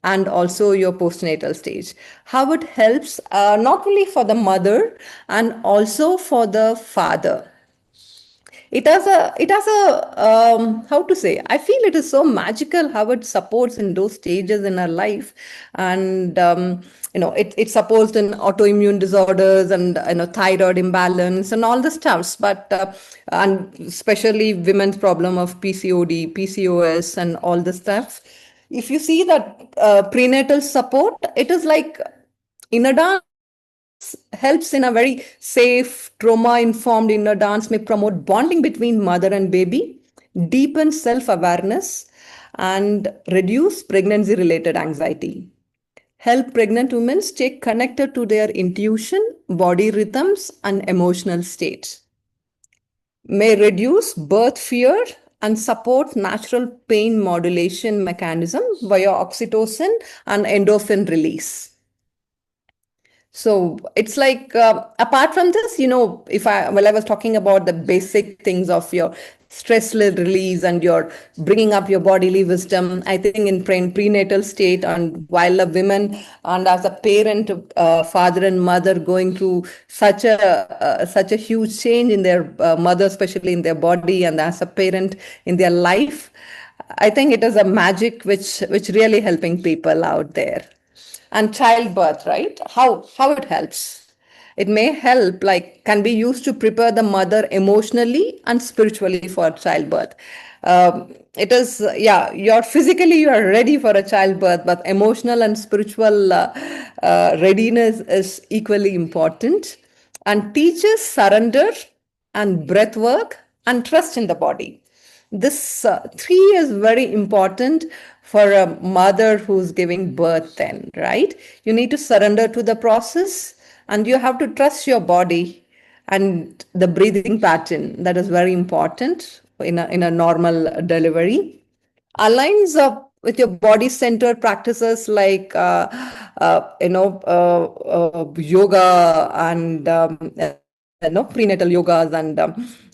and also your postnatal stage. How it helps not only for the mother and also for the father. how to say, I feel it is so magical how it supports in those stages in our life. And it supports in autoimmune disorders and thyroid imbalance and all the stuffs, but and especially women's problem of PCOD, PCOS and all the stuff. If you see that prenatal support, it is like inner dance helps in a very safe, trauma informed inner dance, may promote bonding between mother and baby, deepen self awareness, and reduce pregnancy related anxiety. Help pregnant women stay connected to their intuition, body rhythms, and emotional states. May reduce birth fear and support natural pain modulation mechanism via oxytocin and endorphin release. So it's like, apart from this, if I was talking about the basic things of your stress release and your bringing up your bodily wisdom, I think in prenatal state, and while a woman and as a parent, father and mother going through such a huge change in their mother, especially in their body, and as a parent in their life, I think it is a magic which really helping people out there. And childbirth, right? How it helps? It may help, like, can be used to prepare the mother emotionally and spiritually for childbirth. It is, yeah, you're physically you are ready for a childbirth, but emotional and spiritual readiness is equally important, and teaches surrender and breath work and trust in the body. This three is very important for a mother who's giving birth, then, right? You need to surrender to the process, and you have to trust your body and the breathing pattern. That is very important in a normal delivery. Aligns up with your body centered practices like yoga and prenatal yogas,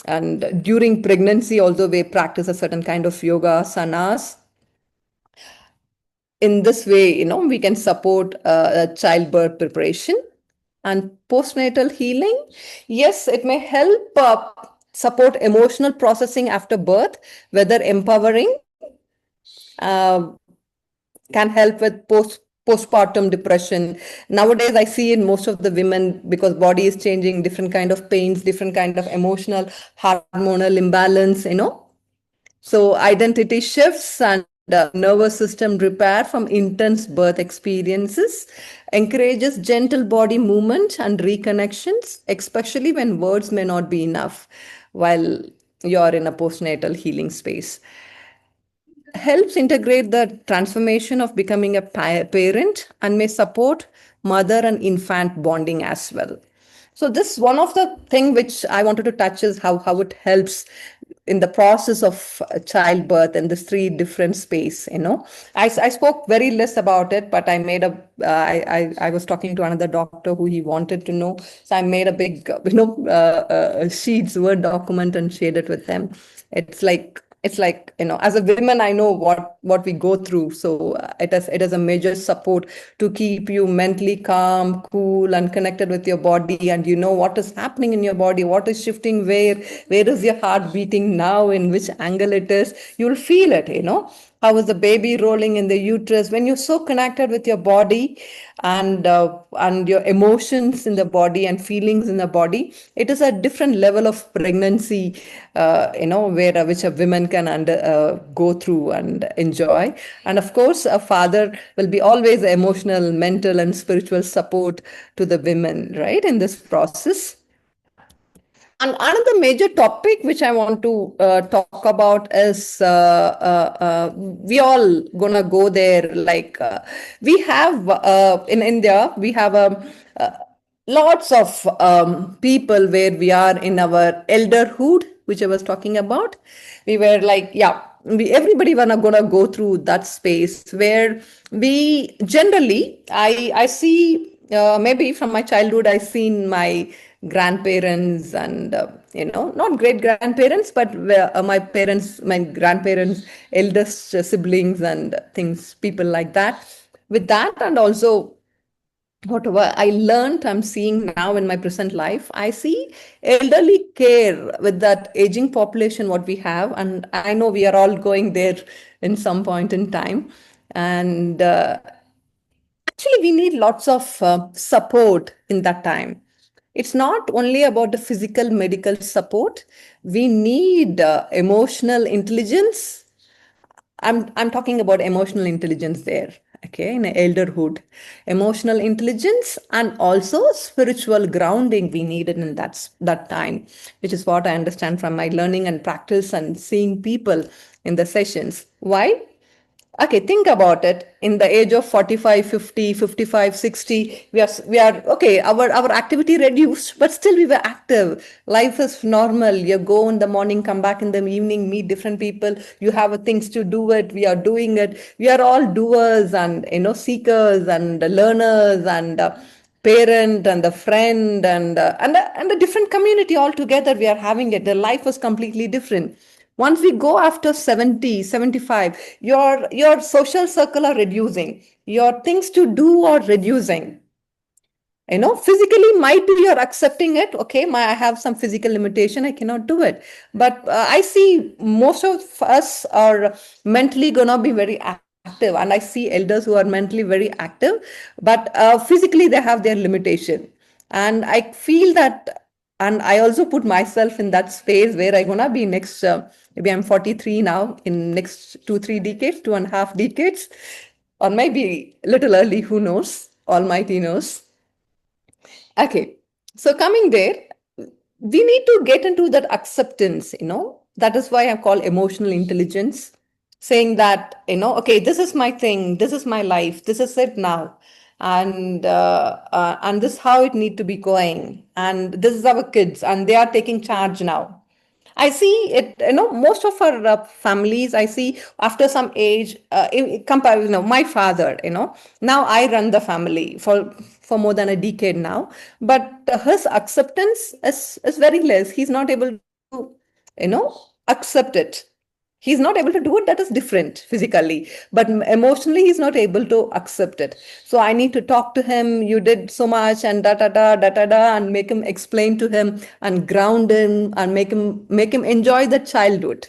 and during pregnancy also we practice a certain kind of yoga asanas. In this way, we can support childbirth preparation. And postnatal healing, yes, it may help support emotional processing after birth, whether empowering, uh, can help with postpartum depression. Nowadays I see in most of the women, because body is changing, different kind of pains, different kind of emotional hormonal imbalance, so identity shifts and nervous system repair from intense birth experiences, encourages gentle body movement and reconnections, especially when words may not be enough while you're in a postnatal healing space. Helps integrate the transformation of becoming a parent, and may support mother and infant bonding as well. So this one of the thing which I wanted to touch is how it helps in the process of childbirth and this three different space. I spoke very less about it, but I made a I was talking to another doctor who he wanted to know, so I made a big sheets word document and shared it with them. It's like as a woman I know what we go through, so it is a major support to keep you mentally calm, cool, and connected with your body, and what is happening in your body, what is shifting, where is your heart beating now, in which angle it is. You'll feel it. How is the baby rolling in the uterus? When you're so connected with your body and your emotions in the body and feelings in the body, it is a different level of pregnancy, where which a woman can go through and enjoy. And of course, a father will be always emotional, mental, and spiritual support to the women, right, in this process. And another major topic which I want to talk about is we all gonna go there. Like we have in India, we have lots of people where we are in our elderhood, which I was talking about. We were like, yeah, everybody gonna go through that space where we generally, I see, maybe from my childhood, I seen my grandparents and not great grandparents, but my grandparents, eldest siblings and things, people like that. With that, and also whatever I learned, I'm seeing now in my present life, I see elderly care with that aging population, what we have. And I know we are all going there in some point in time. And actually, we need lots of support in that time. It's not only about the physical medical support, we need emotional intelligence. I'm talking about emotional intelligence there, okay, in elderhood. Emotional intelligence and also spiritual grounding we needed in that time, which is what I understand from my learning and practice and seeing people in the sessions. Why? Okay, think about it. In the age of 45, 50, 55, 60, we are okay, our activity reduced, but still we were active. Life is normal. You go in the morning, come back in the evening, meet different people. You have things to do it. We are doing it. We are all doers and seekers and learners and parent and the friend and a different community altogether. We are having it. The life was completely different. Once we go after 70, 75, your social circle are reducing, your things to do are reducing. Physically might be you're accepting it. Okay, I have some physical limitation, I cannot do it. But I see most of us are mentally gonna be very active, and I see elders who are mentally very active, but physically they have their limitation. And I feel that, and I also put myself in that space where I'm gonna be next. Maybe I'm 43 now. In next 2-3 decades, 2.5 decades, or maybe a little early. Who knows? Almighty knows. Okay, so coming there, we need to get into that acceptance. That is why I call emotional intelligence, saying that okay, this is my thing, this is my life, this is it now, and this is how it need to be going, and this is our kids, and they are taking charge now. I see it, most of our families, I see after some age, compare, my father, now I run the family for more than a decade now, but his acceptance is very less. He's not able to, accept it. He's not able to do it. That is different physically, but emotionally he's not able to accept it. So I need to talk to him. You did so much, and da da da da da da, and make him explain to him and ground him and make him enjoy the childhood.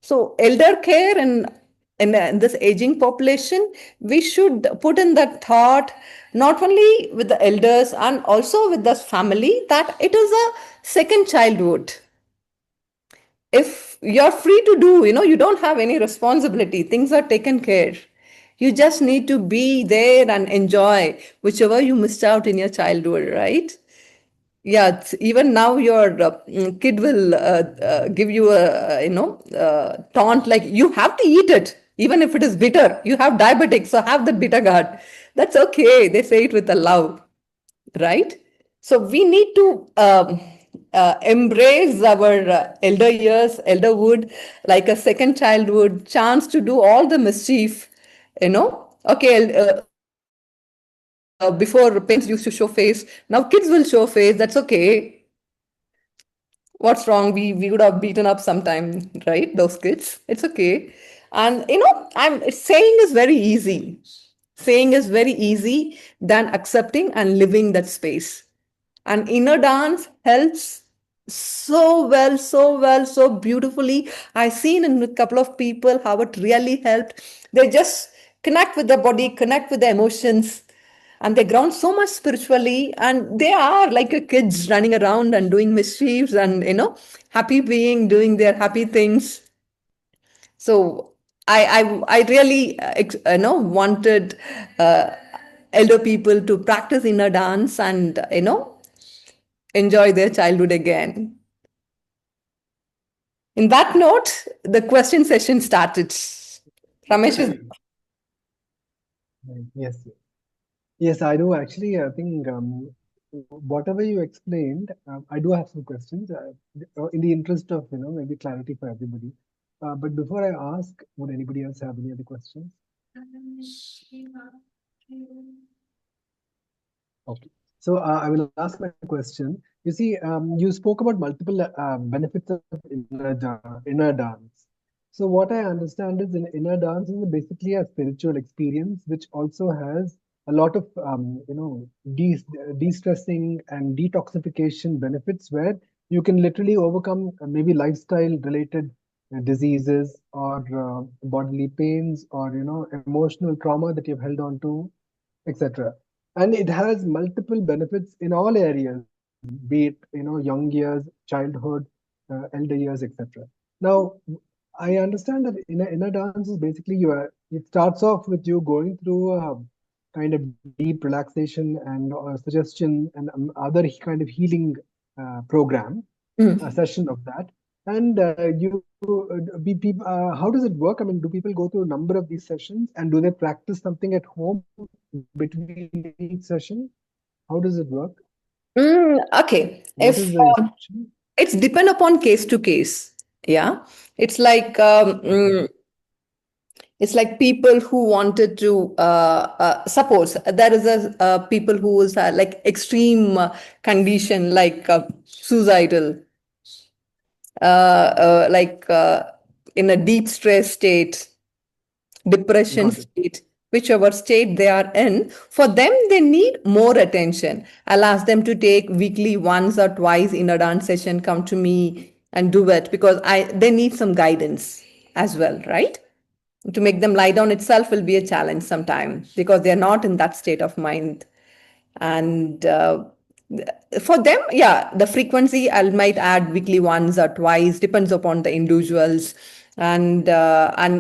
So elder care and in this aging population, we should put in that thought, not only with the elders and also with the family, that it is a second childhood. If you're free to do, you don't have any responsibility, things are taken care. You just need to be there and enjoy whichever you missed out in your childhood, right? Yeah, even now your kid will give you a taunt, like you have to eat it even if it is bitter. You have diabetics, so have the bitter gourd. That's okay, they say it with a love, right? So we need to embrace our elder years, elderhood, like a second childhood, chance to do all the mischief. Okay, earlier before parents used to show face, now kids will show face. That's okay. What's wrong? We would have beaten up sometime, right? Those kids. It's okay. And I'm saying is very easy. Saying is very easy than accepting and living that space. And inner dance helps so well, so well, so beautifully. I've seen in a couple of people how it really helped. They just connect with the body, connect with the emotions, and they ground so much spiritually. And they are like a kids running around and doing mischiefs and happy being, doing their happy things. So I really wanted elder people to practice inner dance and enjoy their childhood again. In that note, the question session started. Ramesh is. Yes, yes. Yes, I do actually. I think whatever you explained, I do have some questions in the interest of maybe clarity for everybody. But before I ask, would anybody else have any other questions? Okay, so I will ask my question. You see, you spoke about multiple benefits of inner dance. So what I understand is inner dance is basically a spiritual experience, which also has a lot of de-stressing and detoxification benefits, where you can literally overcome maybe lifestyle related diseases or bodily pains, or emotional trauma that you've held on to, etc. And it has multiple benefits in all areas, be it young years, childhood, elder years, etc. Now, I understand that inner dance is basically it starts off with you going through a kind of deep relaxation and suggestion and other kind of healing program, a Mm. session of that. And how does it work? I mean, do people go through a number of these sessions, and do they practice something at home between each session? How does it work? Okay. What is the If instruction? it's depend upon case to case. Yeah. It's like Okay. it's like people who wanted to suppose there is a people who is like extreme condition like suicidal, like in a deep stress state, depression Got it. state, whichever state they are in, for them, they need more attention. I'll ask them to take weekly once or twice in a dance session, come to me and do it because they need some guidance as well, right? To make them lie down itself will be a challenge sometime because they're not in that state of mind. And for them, yeah, the frequency I might add weekly once or twice, depends upon the individuals. And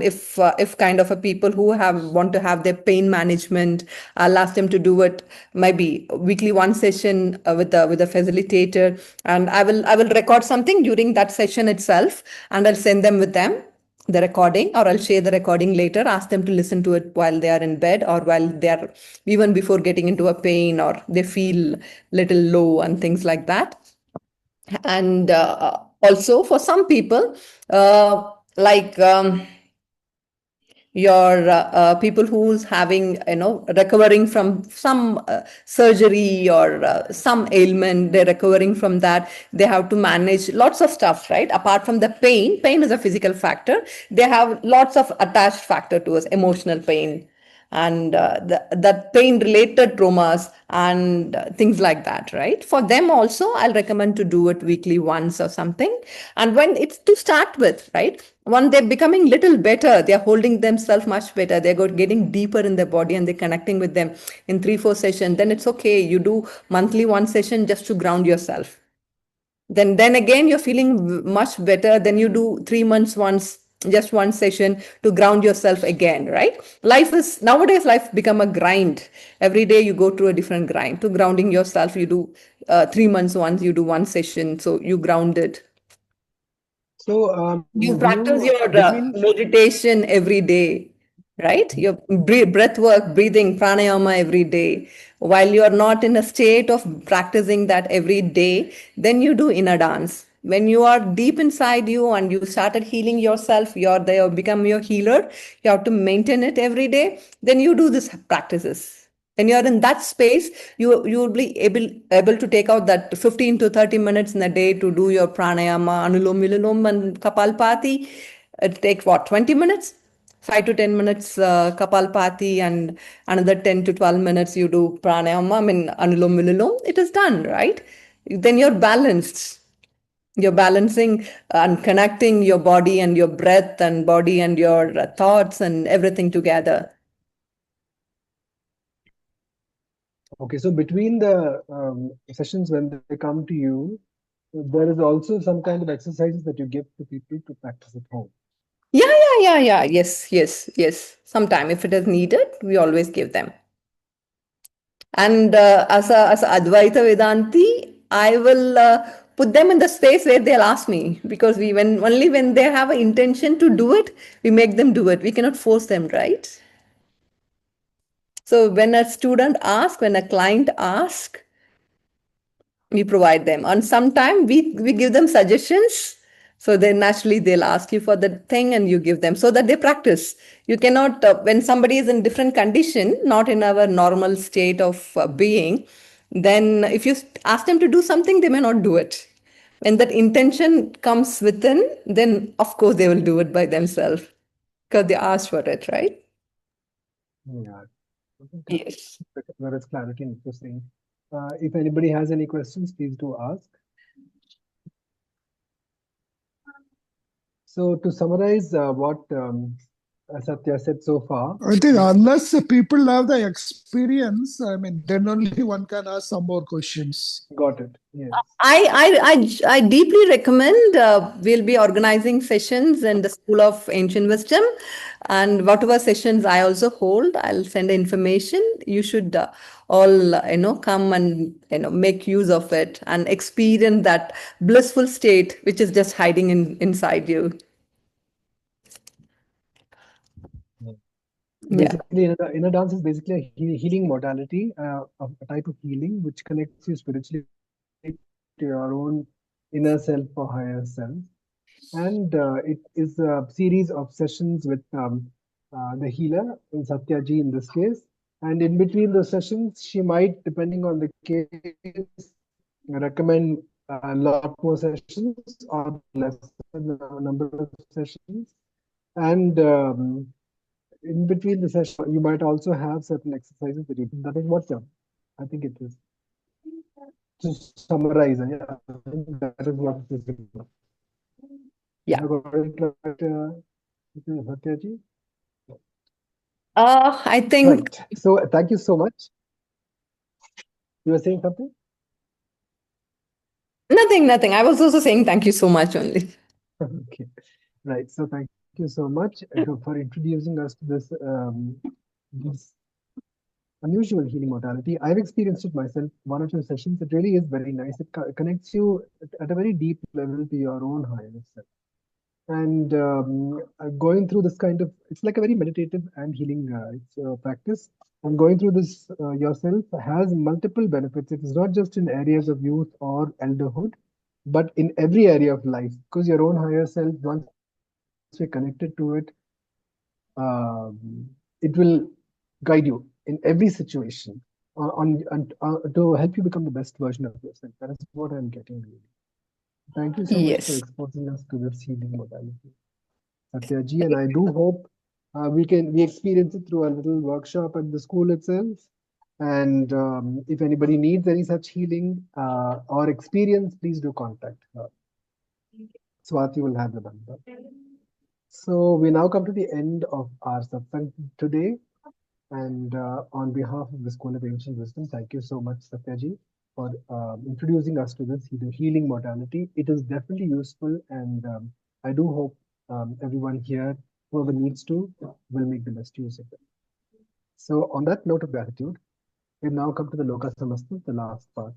if kind of a people who have want to have their pain management, I'll ask them to do it maybe weekly one session with a facilitator, and I will record something during that session itself, and I'll send them with them the recording, or I'll share the recording later, ask them to listen to it while they are in bed or while they're even before getting into a pain or they feel little low and things like that. And also for some people, like your people who's having recovering from some surgery or some ailment, they're recovering from that, they have to manage lots of stuff, right? Apart from the pain is a physical factor, they have lots of attached factor to us, emotional pain and that pain related traumas and things like that, right? For them also, I'll recommend to do it weekly once or something. And when it's to start with, right, when they're becoming little better, they're holding themselves much better, getting deeper in their body and they're connecting with them in 3 4 sessions, then it's okay, you do monthly one session just to ground yourself. Then again you're feeling much better, then you do 3 months once, just one session to ground yourself again, right? Life is nowadays, life become a grind. Every day you go through a different grind. To grounding yourself, you do 3 months once, you do one session, so you ground it. So, You do practice you your between meditation every day, right? Your breath work, breathing, pranayama every day. While you are not in a state of practicing that every day, then you do inner dance. When you are deep inside you and you started healing yourself, you're there, become your healer, you have to maintain it every day, then you do these practices. When you're in that space, you will be able to take out that 15 to 30 minutes in a day to do your pranayama, anulom vilolom and kapalpati. It takes what, 20 minutes, 5 to 10 minutes kapalpati, and another 10 to 12 minutes you do pranayama, I mean anulom vilolom. It is done, right? Then you're balanced. You're balancing and connecting your body and your breath and body and your thoughts and everything together. okay, so between the sessions when they come to you, there is also some kind of exercises that you give to people to practice at home. Yeah. Yes. Sometime if it is needed, we always give them. And as a Advaita Vedanti, I will put them in the space where they'll ask me, because when they have an intention to do it, we make them do it. We cannot force them, right? So when a student asks, when a client asks, we provide them, and sometimes we give them suggestions, so then naturally they'll ask you for the thing and you give them so that they practice. You cannot when somebody is in different condition, not in our normal state of being, then if you ask them to do something, they may not do it. When that intention comes within, then of course they will do it by themselves because they asked for it, right? Yeah. Yes. There is clarity in what you're saying. If anybody has any questions, please do ask. So to summarize what Satya said so far, I think unless the people have the experience, I mean, then only one can ask some more questions. got it. Yes. I deeply recommend we'll be organizing sessions in the School of Ancient Wisdom, and whatever sessions I also hold, I'll send the information. You should all come and make use of it and experience that blissful state which is just hiding inside you. Yeah. Basically, inner dance is basically a healing modality, a type of healing which connects you spiritually to your own inner self or higher self. And it is a series of sessions with the healer, in Satya ji in this case. And in between the sessions, she might, depending on the case, recommend a lot more sessions or less number of sessions. And in between the session, you might also have certain exercises that you do. That is what I think it is. To summarize, yeah, I think that is what it is. Yeah. Am I got it right, Satya ji? I think Right. So thank you so much. You were saying something? nothing. I was also saying thank you so much only. Okay. Right. So thank you so much for introducing us to this unusual healing modality. I've experienced it myself, one or two sessions. It really is very nice. It connects you at a very deep level to your own higher self. And going through this kind of, it's like a very meditative and healing practice. And going through this yourself has multiple benefits. It is not just in areas of youth or elderhood, but in every area of life. Because your own higher self, once you're connected to it, it will guide you in every situation to help you become the best version of yourself. That is what I'm getting really. Thank you so much for Yes. exposing us to this healing modality, Satya ji, and I do hope we experience it through a little workshop at the school itself. And if anybody needs any such healing or experience, please do contact her. Swati will have the number. So we now come to the end of our satsang today. And on behalf of the School of Ancient Wisdom, thank you so much, Satya ji, for introducing us to this healing modality. It is definitely useful, and I do hope everyone here, whoever needs to, will make the best use of it. So on that note of gratitude, we've now come to the Loka Samasta, the last part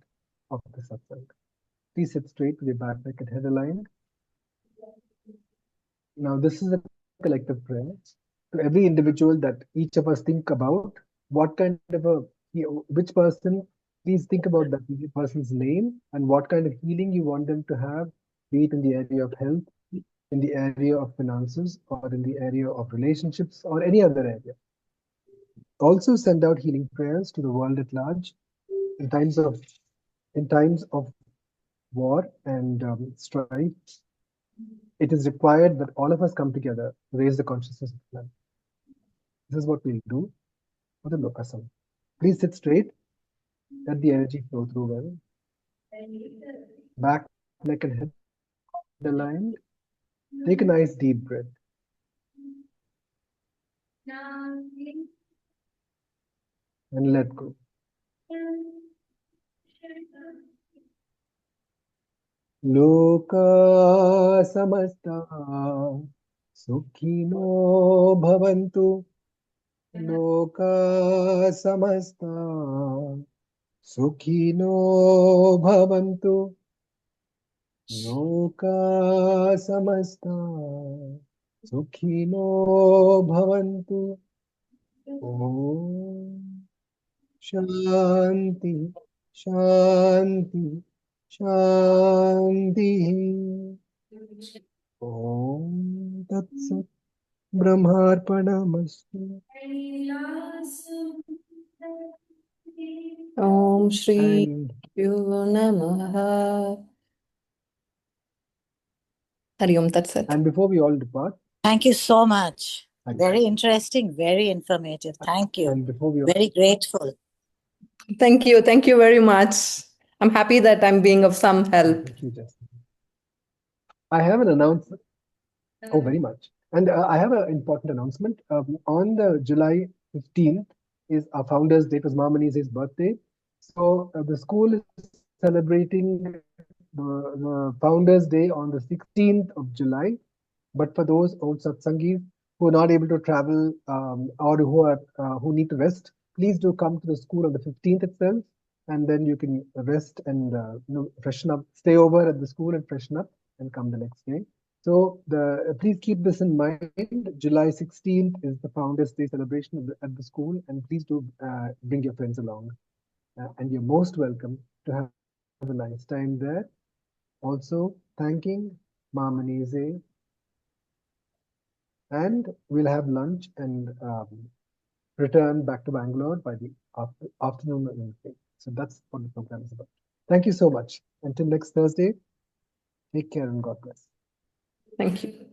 of the satsang. Please sit straight with your back, neck, and head aligned. Now, this is a collective prayer to every individual that each of us think about what kind of which person, please think about that person's name and what kind of healing you want them to have, be it in the area of health, in the area of finances, or in the area of relationships, or any other area. Also send out healing prayers to the world at large in times of war and strife. It is required that all of us come together to raise the consciousness of man. This is what we'll do for the Lokasam. Please sit straight, let the energy flow through well. Back, neck, and head aligned. Take a nice deep breath. And let go. Loka samasta sukhino bhavantu. Loka samasta sukhino bhavantu. Loka samasta sukhino bhavantu. Om Shanti Shanti Shanti. Om Tat Sat Brahmarpanamastu. Om Shri And Namaha. Hari Om Tat Sat. before we all depart, Thank you so much. Thank you. Very interesting, very informative. Thank you. And before we Very grateful. Thank you. Thank you very much. I'm happy that I'm being of some help. thank you, Jess. I have an announcement. Oh, very much. And I have an important announcement. On the July 15th is our Founders Day. It was Mamani's birthday. So the school is celebrating the Founders Day on the 16th of July. But for those old satsangis who are not able to travel or who need to rest, please do come to the school on the 15th itself, and then you can rest and freshen up, stay over at the school and freshen up, and come the next day. So please keep this in mind. July 16th is the Founders Day celebration at the school, and please do bring your friends along. And you're most welcome to have a nice time there. Also, thanking Mamanize, and we'll have lunch and return back to Bangalore by the afternoon or evening. So that's what the program is about. Thank you so much. Until next Thursday, take care and God bless. Thank you.